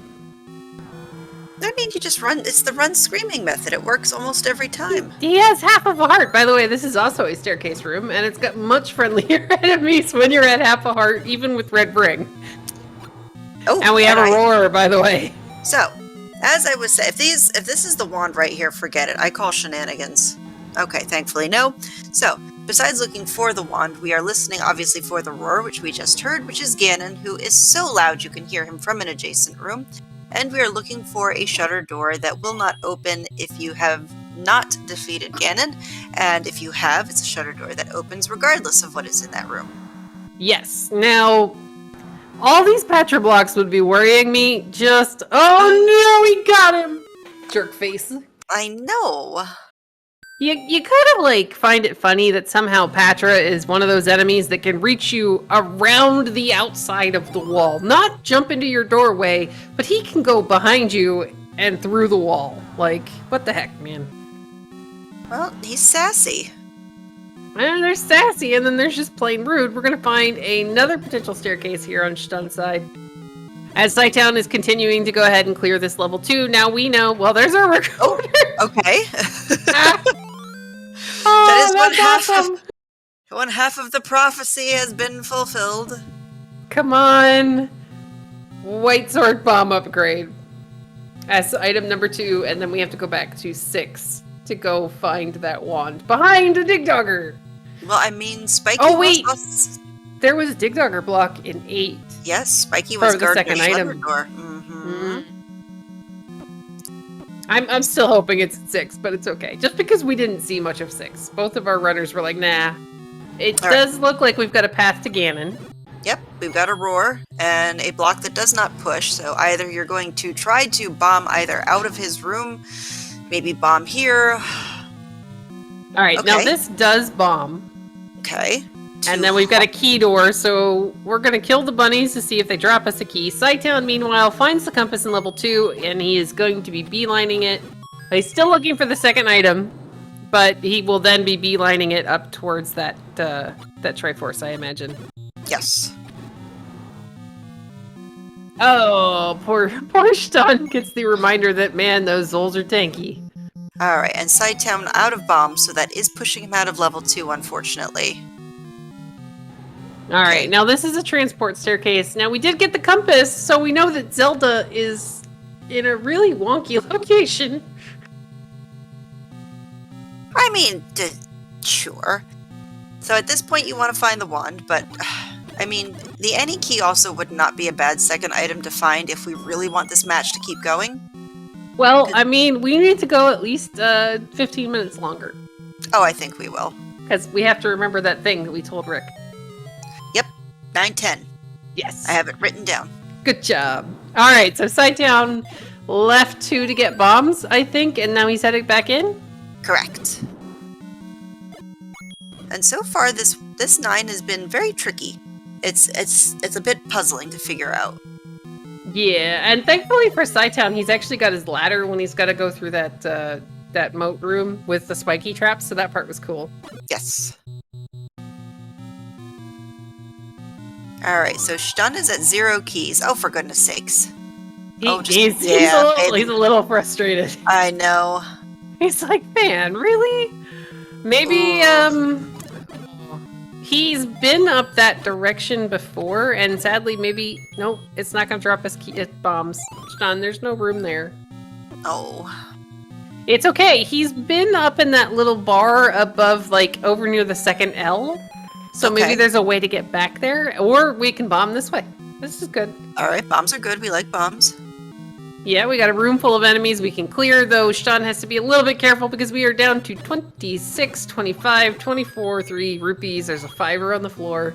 I mean, you just run. It's the run screaming method. It works almost every time. He has half of a heart. By the way, this is also a staircase room, and it's got much friendlier enemies when you're at half a heart, even with red ring. Oh, and we have a roar, by the way. So, as I was saying, if this is the wand right here, forget it. I call shenanigans. Okay, thankfully no. So, besides looking for the wand, we are listening obviously for the roar, which we just heard, which is Ganon, who is so loud you can hear him from an adjacent room. And we are looking for a shutter door that will not open if you have not defeated Ganon. And if you have, it's a shutter door that opens regardless of what is in that room. Yes. Now, all these Patra blocks would be worrying me. Oh no, we got him! Jerk face. I know. You kind of like find it funny that somehow Patra is one of those enemies that can reach you around the outside of the wall. Not jump into your doorway, but he can go behind you and through the wall. Like, what the heck, man? Well, he's sassy. And there's sassy, and then there's just plain rude. We're gonna find another potential staircase here on Shton's side. As cytown is continuing to go ahead and clear this level 2, now we know, well, there's our recorder. Okay. Oh, That is that's awesome. one half of the prophecy has been fulfilled. Come on. White sword bomb upgrade. As item number 2, and then we have to go back to 6 to go find that wand. Behind the Dig Dogger! Well, I mean, Spiky was... There was a Dig Dogger block in 8. Yes, Spiky was the second item. Door. I'm still hoping it's at 6, but it's okay. Just because we didn't see much of 6. Both of our runners were like, nah. It does look like we've got a path to Ganon. Yep, we've got a roar and a block that does not push, so either you're going to try to bomb either out of his room, maybe bomb here. Alright, now this does bomb. Okay. And then we've got a key door, so we're going to kill the bunnies to see if they drop us a key. cytown, meanwhile, finds the compass in level 2, and he is going to be beelining it. He's still looking for the second item, but he will then be beelining it up towards that Triforce, I imagine. Yes. Oh, poor Shton gets the reminder that, man, those Zols are tanky. Alright, and cytown out of bombs, so that is pushing him out of level 2, unfortunately. Alright, now this is a transport staircase. Now we did get the compass, so we know that Zelda is in a really wonky location. I mean, sure. So at this point you want to find the wand, but I mean, the any key also would not be a bad second item to find if we really want this match to keep going. Well, I mean, we need to go at least 15 minutes longer. Oh, I think we will. Because we have to remember that thing that we told Rick. Yep, 9:10. Yes. I have it written down. Good job. All right, so cytown left 2 to get bombs, I think, and now he's headed back in? Correct. And so far, this 9 has been very tricky. It's a bit puzzling to figure out. Yeah, and thankfully for cytown, he's actually got his ladder when he's got to go through that moat room with the spiky traps, so that part was cool. Yes. Alright, so Shton is at 0 keys. Oh, for goodness sakes. He's a little frustrated. I know. He's like, man, really? Maybe, he's been up that direction before, and sadly, maybe... Nope, it's not going to drop us bombs. Shton, there's no room there. Oh. It's okay. He's been up in that little bar above, like, over near the second L. So maybe there's a way to get back there, or we can bomb this way. This is good. Alright, bombs are good. We like bombs. Yeah, we got a room full of enemies we can clear, though Shton has to be a little bit careful because we are down to 26, 25, 24, 3 rupees. There's a 5er on the floor.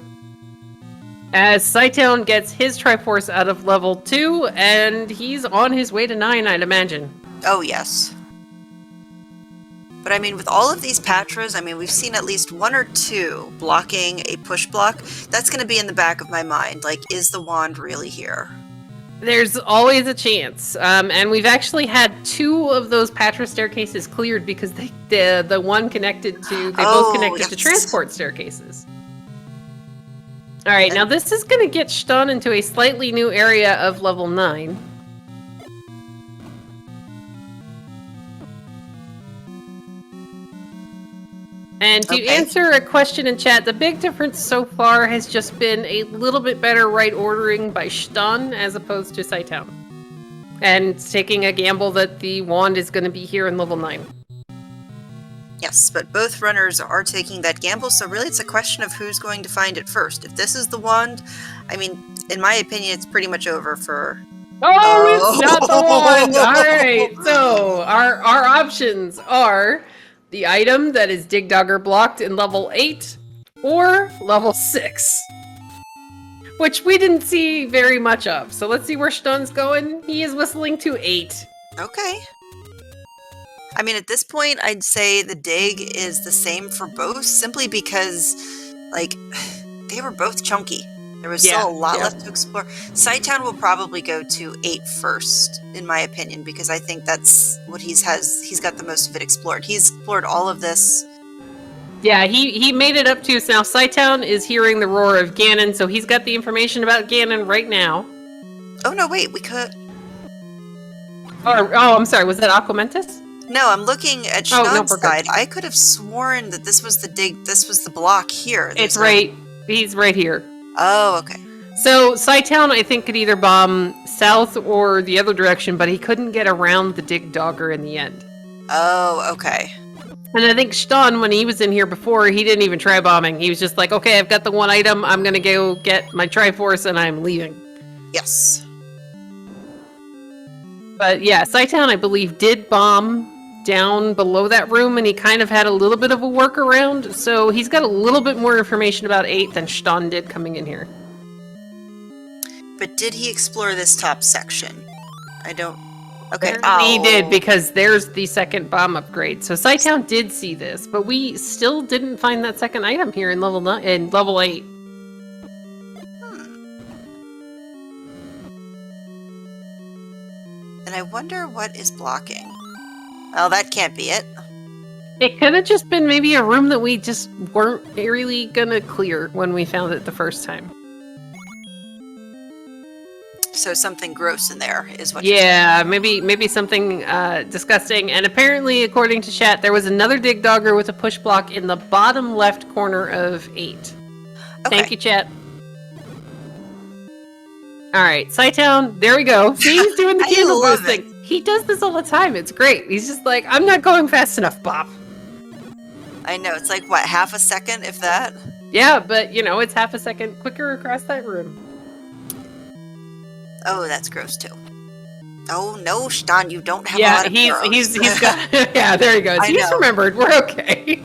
As cytown gets his Triforce out of level 2, and he's on his way to 9, I'd imagine. Oh, yes. But I mean, with all of these Patras, I mean, we've seen at least 1 or 2 blocking a push block. That's going to be in the back of my mind. Like, is the wand really here? There's always a chance. And we've actually had 2 of those Patra staircases cleared because the one connected to, both connected to transport staircases. Alright, now this is going to get Shton into a slightly new area of level 9. And to answer a question in chat, the big difference so far has just been a little bit better right ordering by Shton as opposed to cytown. And taking a gamble that the wand is going to be here in level 9. Yes, but both runners are taking that gamble, so really it's a question of who's going to find it first. If this is the wand, I mean, in my opinion, it's pretty much over for... Oh, it's not the wand! Alright, so our options are... the item that is Dig Dogger blocked in level 8, or level 6. Which we didn't see very much of. So let's see where Shton's going. He is whistling to 8. Okay. I mean, at this point, I'd say the dig is the same for both, simply because, like, they were both chunky. There was still a lot left to explore. Cytown will probably go to 8 first, in my opinion, because I think that's what he's got the most of it explored. He's explored all of this. Yeah, he made it up to, so now Cytown is hearing the roar of Ganon, so he's got the information about Ganon right now. Oh, no, wait, we could... Oh, I'm sorry, was that Aquamentus? No, I'm looking at Shton's side. I could have sworn that this was the dig, this was the block here. It's right, he's right here. Oh, okay. So, Cytown, I think, could either bomb south or the other direction, but he couldn't get around the Dig Dogger in the end. Oh, okay. And I think Shton, when he was in here before, he didn't even try bombing. He was just like, okay, I've got the one item, I'm gonna go get my Triforce, and I'm leaving. Yes. But yeah, Cytown, I believe, did bomb down below that room, and he kind of had a little bit of a workaround, so he's got a little bit more information about 8 than Shton did coming in here. But did he explore this top section? I don't... Okay. He did, because there's the second bomb upgrade. So Cytown did see this, but we still didn't find that second item here in level 8. And I wonder what is blocking. Well, that can't be it. It could have just been maybe a room that we just weren't really gonna clear when we found it the first time. So something gross in there is what. Yeah, maybe something disgusting. And apparently, according to chat, there was another Dig Dogger with a push block in the bottom left corner of 8. Okay. Thank you, chat. All right, Cytown, there we go. See, he's doing the candle burst thing. He does this all the time. It's great. He's just like, I'm not going fast enough, Bob. I know. It's like, what, half a second, if that? Yeah, but, you know, it's half a second quicker across that room. Oh, that's gross, too. Oh, no, Shton, you don't have a lot of he's got... Yeah, there he goes. He's remembered. We're okay.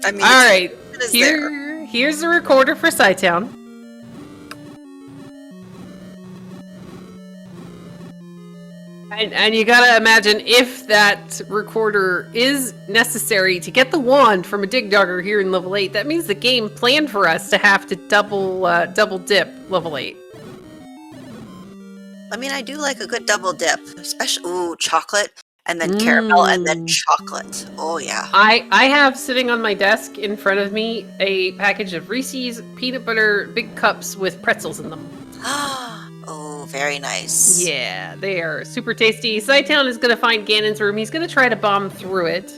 I mean, all right. Here's the recorder for Cytown. And you gotta imagine, if that recorder is necessary to get the wand from a Dig Dogger here in level 8, that means the game planned for us to have to double dip level 8. I mean, I do like a good double dip, especially, ooh, chocolate, and then caramel, and then chocolate. Oh, yeah. I have sitting on my desk in front of me a package of Reese's peanut butter big cups with pretzels in them. Oh, very nice. Yeah, they are super tasty. Cytown is going to find Ganon's room. He's going to try to bomb through it.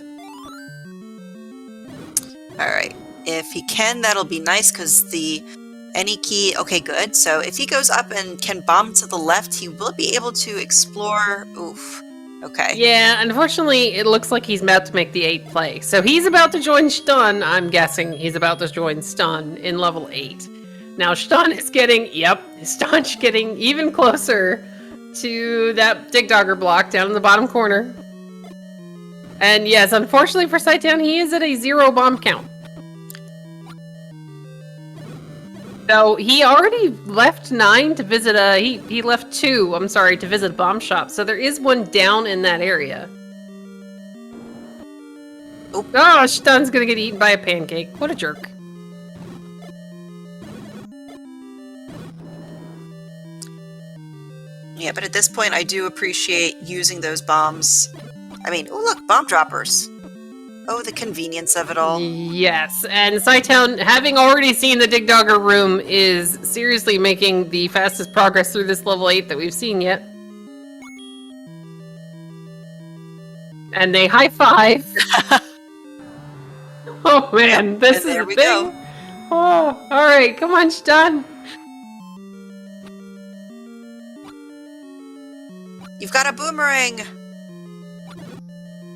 All right. If he can, that'll be nice, because any key... Okay, good. So if he goes up and can bomb to the left, he will be able to explore... Oof. Okay. Yeah, unfortunately, it looks like he's about to make the 8 play. So he's about to join Shton. I'm guessing he's about to join Shton in level 8. Now, Shton is getting even closer to that Dig Dogger block down in the bottom corner. And yes, unfortunately for Cytown, he is at a 0 bomb count. So he already left 9 to visit he left 2, I'm sorry, to visit a bomb shop. So there is one down in that area. Oh, Shton's gonna get eaten by a pancake. What a jerk. Yeah, but at this point, I do appreciate using those bombs. I mean, oh, look, bomb droppers. Oh, the convenience of it all. Yes, and Cytown, having already seen the Dig Dogger room, is seriously making the fastest progress through this level 8 that we've seen yet. And they high five. Oh man, this is the thing. Go. Oh, all right, come on, Shton. You've got a boomerang.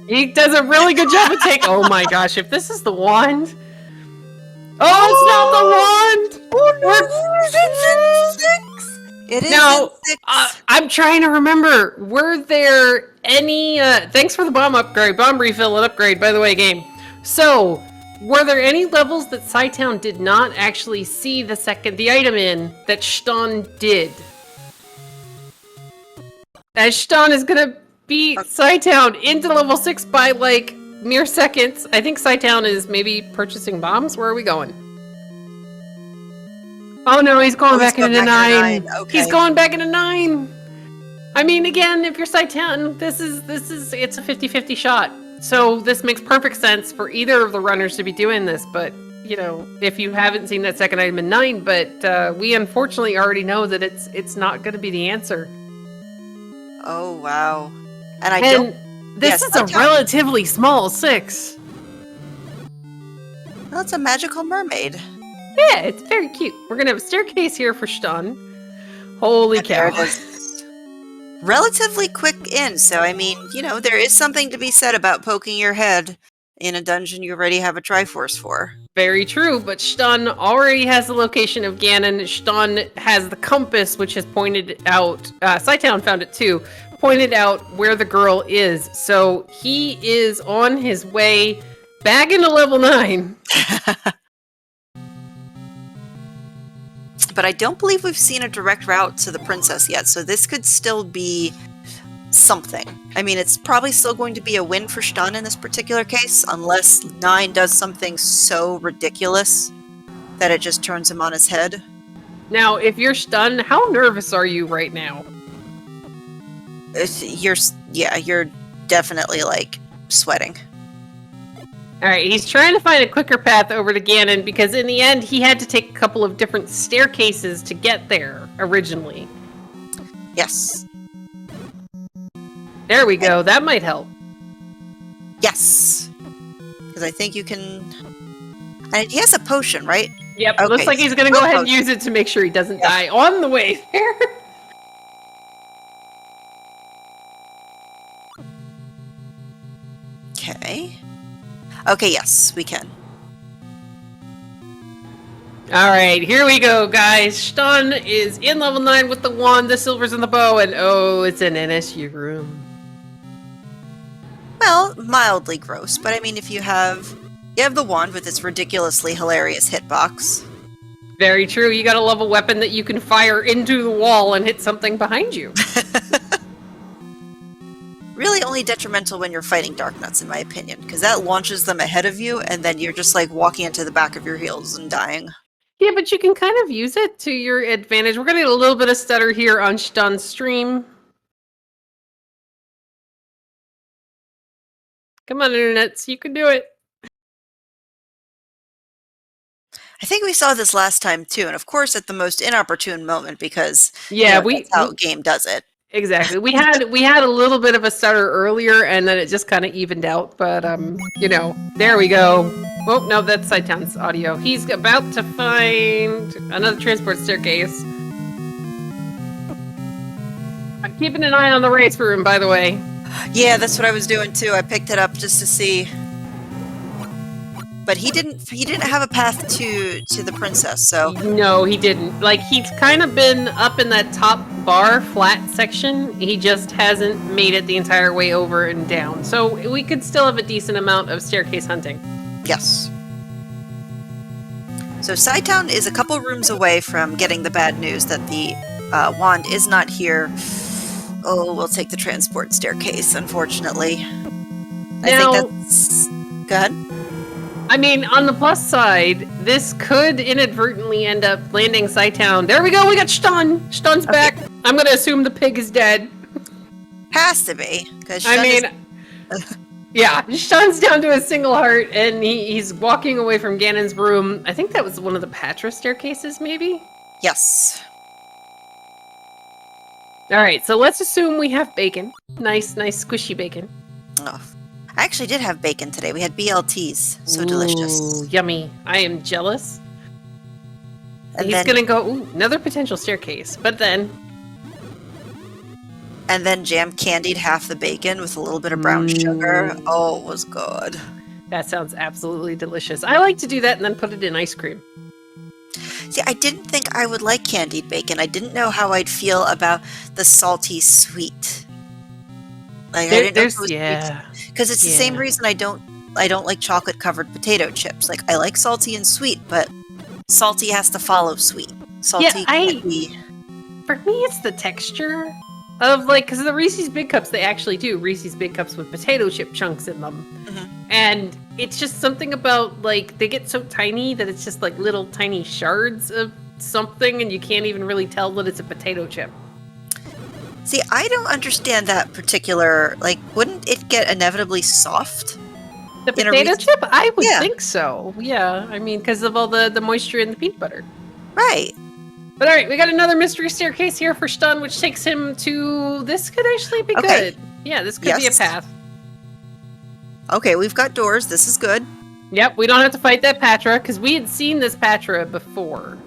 He does a really good job of taking... Oh my gosh, if this is the wand... Oh, it's not the wand! Oh, no, it is 6! It is now, 6. I'm trying to remember, were there any... thanks for the bomb refill and upgrade, by the way, game. So, were there any levels that Cytown did not actually see the item in that Shton did? As Shton is gonna beat Cytown into level 6 by, like, mere seconds. I think Cytown is maybe purchasing bombs. Where are we going? Oh no, he's going back into 9. Okay. He's going back into 9. I mean, again, if you're Cytown, it's a 50-50 shot. So this makes perfect sense for either of the runners to be doing this, but, you know, if you haven't seen that second item in 9, but we unfortunately already know that it's not going to be the answer. Oh, wow. And this is a relatively small 6. Well, it's a magical mermaid. Yeah, it's very cute. We're going to have a staircase here for Shton. Holy cow. There it is. Relatively quick in, so I mean, you know, there is something to be said about poking your head in a dungeon you already have a Triforce for. Very true, but Shton already has the location of Ganon. Shton has the compass, which has pointed out, Cytown found it too, pointed out where the girl is. So he is on his way back into level 9. But I don't believe we've seen a direct route to the princess yet, so this could still be something. I mean, it's probably still going to be a win for Shton in this particular case, unless 9 does something so ridiculous that it just turns him on his head. Now, if you're Shton, how nervous are you right now? You're definitely, like, sweating. Alright, he's trying to find a quicker path over to Ganon because in the end he had to take a couple of different staircases to get there originally. Yes. There we go, that might help. Yes. Because I think you can... And he has a potion, right? Yep, okay. Looks like he's gonna go ahead and use it to make sure he doesn't die on the way there. Okay. Okay, yes, we can. Alright, here we go, guys. Shton is in level 9 with the wand, the silvers, and the bow, and oh, it's an NSU room. Well, mildly gross, but I mean, if you have the wand with its ridiculously hilarious hitbox. Very true, you got a level weapon that you can fire into the wall and hit something behind you. Really only detrimental when you're fighting Darknuts, in my opinion, because that launches them ahead of you, and then you're just, like, walking into the back of your heels and dying. Yeah, but you can kind of use it to your advantage. We're going to get a little bit of stutter here on Shton's stream. Come on, internets, you can do it. I think we saw this last time, too, and of course at the most inopportune moment, because that's how the game does it. Exactly. We had a little bit of a stutter earlier, and then it just kind of evened out. But you know, there we go. Oh no, that's Cytown's audio. He's about to find another transport staircase. I'm keeping an eye on the race room, by the way. Yeah, that's what I was doing too. I picked it up just to see. But he didn't have a path to the princess, so... No, he didn't. Like, he's kind of been up in that top bar, flat section. He just hasn't made it the entire way over and down. So we could still have a decent amount of staircase hunting. Yes. So Cytown is a couple rooms away from getting the bad news that the wand is not here. Oh, we'll take the transport staircase, unfortunately. Now, I think that's... Go ahead. I mean, on the plus side, this could inadvertently end up landing Cytown. There we go, we got Shton! Shton's back! I'm gonna assume the pig is dead. Has to be, because yeah, Shton's down to a single heart, and he's walking away from Ganon's room. I think that was one of the Patra staircases, maybe? Yes. Alright, so let's assume we have bacon. Nice squishy bacon. Oh. I actually did have bacon today. We had BLTs. So delicious. Ooh, yummy. I am jealous. And he's gonna go, ooh, another potential staircase, but then... And then jam candied half the bacon with a little bit of brown sugar. Oh, it was good. That sounds absolutely delicious. I like to do that and then put it in ice cream. See, I didn't think I would like candied bacon. I didn't know how I'd feel about the salty sweet. Like, I didn't know if it was because it's the same reason I don't like chocolate covered potato chips. Like, I like salty and sweet, but salty has to follow sweet. Salty can't be... For me, it's the texture of like, because the Reese's Big Cups, they actually do Reese's Big Cups with potato chip chunks in them. And it's just something about, like, they get so tiny that it's just like little tiny shards of something, and you can't even really tell that it's a potato chip. See, I don't understand that particular, like, wouldn't it get inevitably soft? The potato chip? I would think so. Yeah, I mean, because of all the moisture in the peanut butter. Right. But all right, we got another mystery staircase here for Shton, which takes him to... This could actually be good. Yeah, this could be a path. Okay, we've got doors. This is good. Yep, we don't have to fight that Patra, because we had seen this Patra before.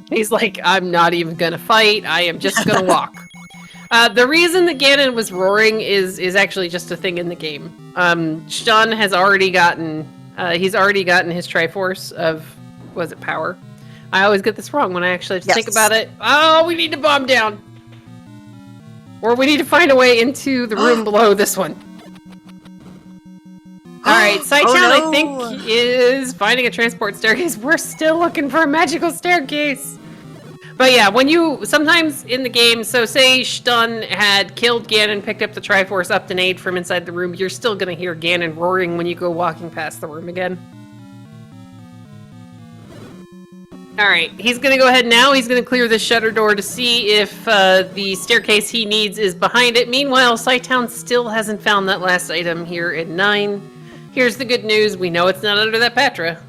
He's like, I'm not even going to fight. I am just going to walk. The reason that Ganon was roaring is actually just a thing in the game. Shton has already gotten... he's already gotten his Triforce of... Was it power? I always get this wrong when I actually have to think about it. Oh, we need to bomb down. Or we need to find a way into the room below this one. Alright, cytown, I think, is finding a transport staircase. We're still looking for a magical staircase. But yeah, when you... Sometimes in the game, so say Shton had killed Ganon, picked up the Triforce up to nade from inside the room, you're still going to hear Ganon roaring when you go walking past the room again. Alright, he's going to go ahead now. He's going to clear the shutter door to see if the staircase he needs is behind it. Meanwhile, cytown still hasn't found that last item here at 9. Here's the good news. We know it's not under that Patra.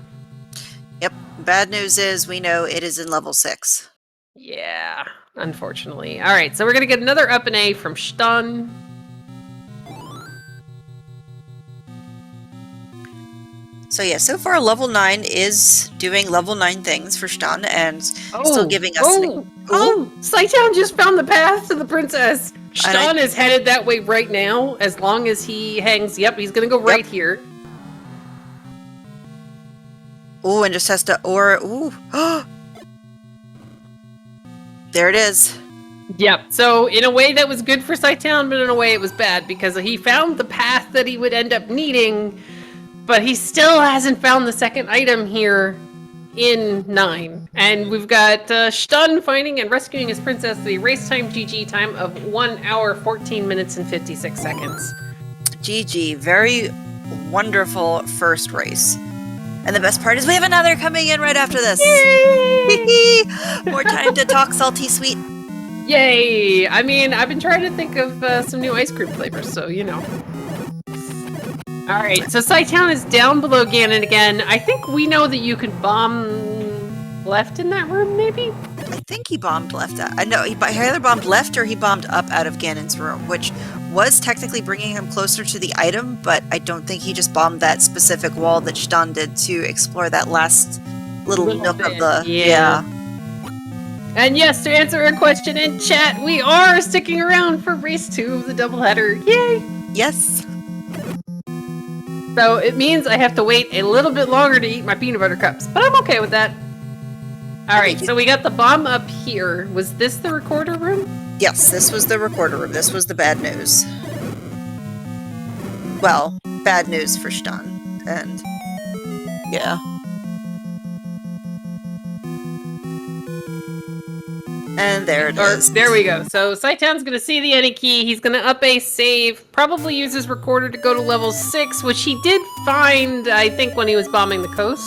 Yep. Bad news is we know it is in level 6. Yeah, unfortunately. Alright, so we're going to get another up and A from Shton. So yeah, so far level 9 is doing level 9 things for Shton and still giving us... cytown just found the path to the princess! Shton is headed that way right now, as long as he hangs... Yep, he's gonna go right here. Ooh, and just has to... There it is. Yep, so in a way that was good for cytown, but in a way it was bad, because he found the path that he would end up needing... But he still hasn't found the second item here in 9. And we've got Shton finding and rescuing his princess the race time GG time of 1 hour, 14 minutes, and 56 seconds. GG. Very wonderful first race. And the best part is we have another coming in right after this. Yay! More time to talk salty sweet. Yay! I mean, I've been trying to think of some new ice cream flavors, so you know. Alright, so cytown is down below Ganon again. I think we know that you can bomb left in that room, maybe? I think he bombed left. I know he either bombed left or he bombed up out of Ganon's room, which was technically bringing him closer to the item, but I don't think he just bombed that specific wall that Shton did to explore that last little nook of the... Yeah. And yes, to answer a question in chat, we are sticking around for race 2 of the doubleheader. Yay! Yes. So it means I have to wait a little bit longer to eat my peanut butter cups, but I'm okay with that. Alright, so we got the bomb up here. Was this the recorder room? Yes, this was the recorder room. This was the bad news. Well, bad news for Shton. And, yeah. And there it is. There we go. So cytown's going to see the any key. He's going to up a save. Probably use his recorder to go to level 6, which he did find, I think, when he was bombing the coast.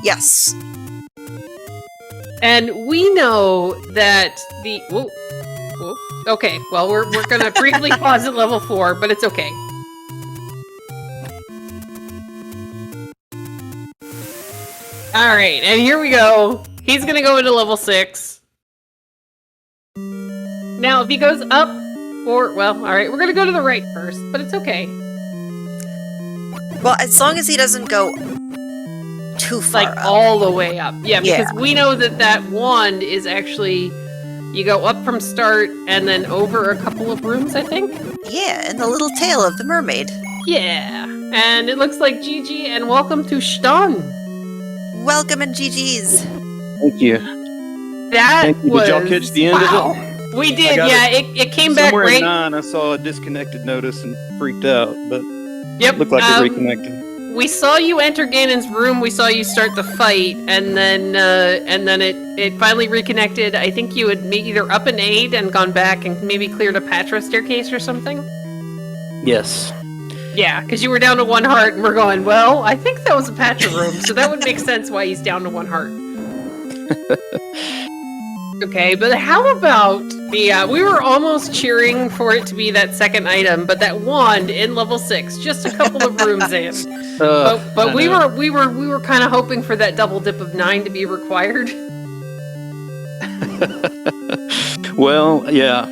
Yes. And we know that the... Whoa. Whoa. Okay, well, we're going to briefly pause at level 4, but it's okay. Alright, and here we go. He's going to go into level 6. Now, if he goes up, or, well, alright, we're gonna go to the right first, but it's okay. Well, as long as he doesn't go too far like, all the way up. Yeah, because we know that that wand is actually, you go up from start, and then over a couple of rooms, I think? Yeah, and the little tail of the mermaid. Yeah, and it looks like GG, and welcome to Shton. Welcome and GG's. Thank you. That was... Did y'all catch the end of it? We did, yeah. It came back somewhere right. Somewhere in 9, I saw a disconnected notice and freaked out, but yep, looked like it reconnected. we saw you enter Ganon's room. We saw you start the fight, and then it finally reconnected. I think you had either up an aid and gone back and maybe cleared a Patra staircase or something. Yes. Yeah, because you were down to 1 heart, and we're going, well, I think that was a Patra room, so that would make sense why he's down to 1 heart. Okay, but how about the, we were almost cheering for it to be that second item, but that wand in level 6, just a couple of rooms in. But we were kind of hoping for that double dip of 9 to be required. Well, yeah.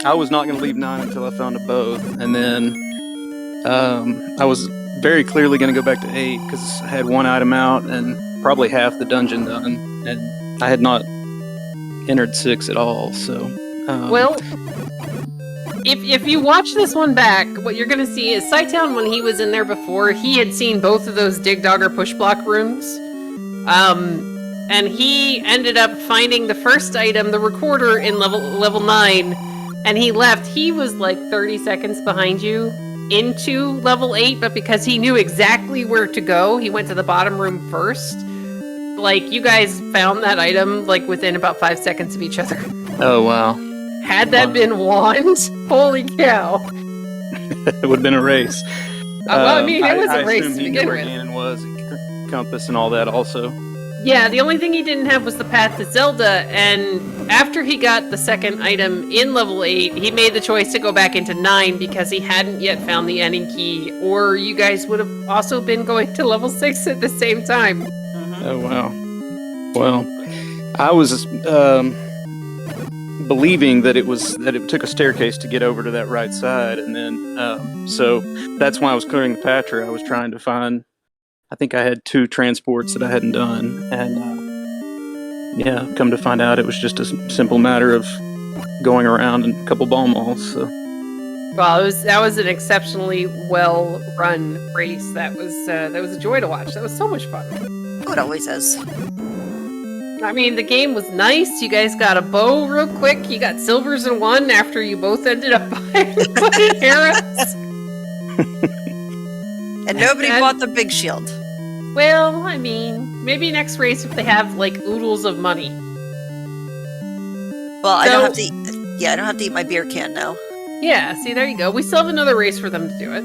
I was not going to leave 9 until I found a both, and then I was very clearly going to go back to 8 because I had 1 item out and probably half the dungeon done, and I had not entered 6 at all. So, well, if you watch this one back, what you're going to see is cytown, when he was in there before, he had seen both of those dig dog or push block rooms. And he ended up finding the first item, the recorder, in level 9, and he left. He was like 30 seconds behind you into level 8, but because he knew exactly where to go, he went to the bottom room first. Like, you guys found that item, like, within about 5 seconds of each other. Oh, wow. Had that been wand, holy cow. It would have been a race. Well, I mean, it was a race assumed to he begin knew where with. Ganon was, compass and all that also. Yeah, the only thing he didn't have was the path to Zelda, and after he got the second item in level 8, he made the choice to go back into 9 because he hadn't yet found the ending key, or you guys would have also been going to level 6 at the same time. Oh, wow. Well, I was believing that it took a staircase to get over to that right side, and then so that's why I was clearing the Patra. I was trying to find, I think I had 2 transports that I hadn't done, and yeah, come to find out it was just a simple matter of going around and a couple ball malls. So. Well, that was an exceptionally well run race. That was a joy to watch. That was so much fun. Oh, it always is. I mean, the game was nice. You guys got a bow real quick. You got silvers in 1 after you both ended up buying wooden arrows. And nobody bought the big shield. Well, I mean, maybe next race if they have, like, oodles of money. Well, I don't have to eat. Yeah, I don't have to eat my beer can now. Yeah, see, there you go. We still have another race for them to do it.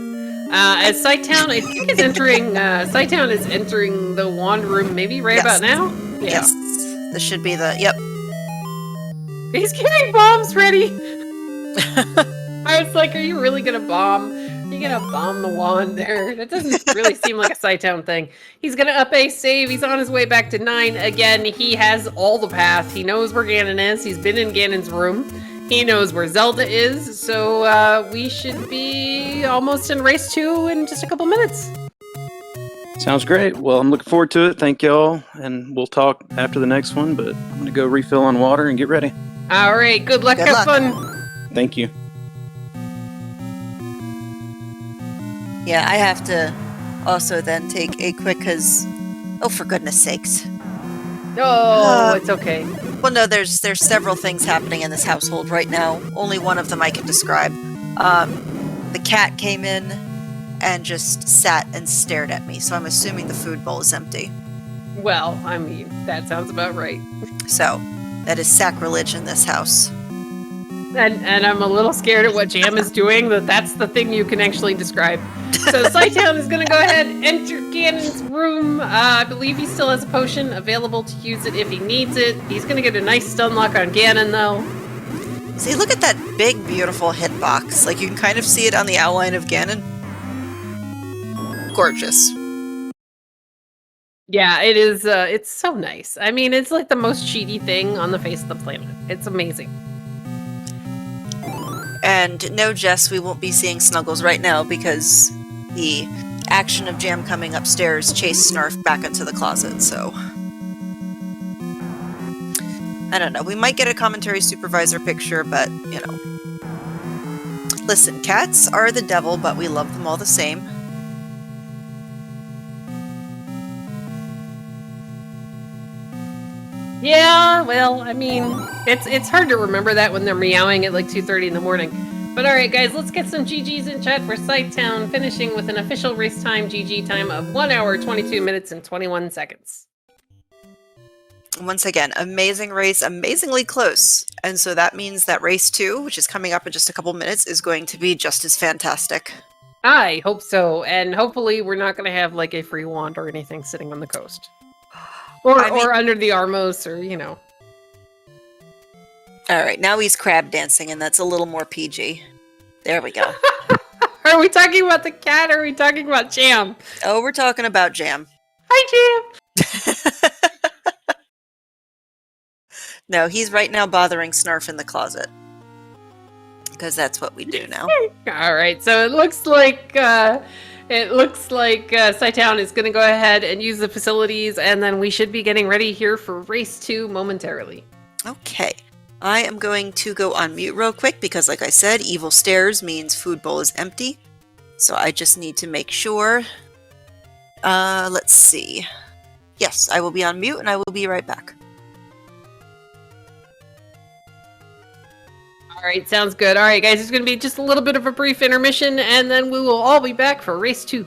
As cytown, I think is entering. cytown is entering the wand room, maybe right about now. Yeah. Yes, this should be the. Yep. He's getting bombs ready. I was like, "Are you really gonna bomb? Are you gonna bomb the wand there? That doesn't really seem like a cytown thing." He's gonna up a save. He's on his way back to 9 again. He has all the path. He knows where Ganon is. He's been in Ganon's room. He knows where Zelda is, so we should be almost in race 2 in just a couple minutes. Sounds great. Well, I'm looking forward to it. Thank y'all, and we'll talk after the next one, but I'm going to go refill on water and get ready. All right, good luck. Have fun. Thank you. Yeah, I have to also then take a quick, because, oh, for goodness sakes. Oh, it's okay. Well, no, there's several things happening in this household right now. Only one of them I can describe. The cat came in and just sat and stared at me, so I'm assuming the food bowl is empty. Well, I mean, that sounds about right. So, that is sacrilege in this house. And I'm a little scared at what Jam is doing, that's the thing you can actually describe. So cytown is going to go ahead and enter Ganon's room. I believe he still has a potion available to use it if he needs it. He's going to get a nice stun lock on Ganon, though. See, look at that big, beautiful hitbox. Like, you can kind of see it on the outline of Ganon. Gorgeous. Yeah, it is. It's so nice. I mean, it's like the most cheaty thing on the face of the planet. It's amazing. And no, Jess, we won't be seeing Snuggles right now because the action of Jam coming upstairs chased Snarf back into the closet, so... I don't know. We might get a commentary supervisor picture, but, you know. Listen, cats are the devil, but we love them all the same. Yeah, well, I mean, it's hard to remember that when they're meowing at like 2:30 in the morning. But alright guys, let's get some GGs in chat for Cytown, finishing with an official race time GG time of 1 hour, 22 minutes, and 21 seconds. Once again, amazing race, amazingly close. And so that means that race 2, which is coming up in just a couple minutes, is going to be just as fantastic. I hope so, and hopefully we're not going to have like a free wand or anything sitting on the coast. Or under the Armos, or, you know. Alright, now he's crab dancing, and that's a little more PG. There we go. Are we talking about the cat, or are we talking about Jam? Oh, we're talking about Jam. Hi, Jam! No, he's right now bothering Snarf in the closet. Because that's what we do now. Alright, so it looks like Cytown is going to go ahead and use the facilities, and then we should be getting ready here for race 2 momentarily. Okay. I am going to go on mute real quick because, like I said, evil stares means food bowl is empty. So I just need to make sure. Let's see. Yes, I will be on mute and I will be right back. Alright, sounds good. Alright guys, it's going to be just a little bit of a brief intermission, and then we will all be back for race 2.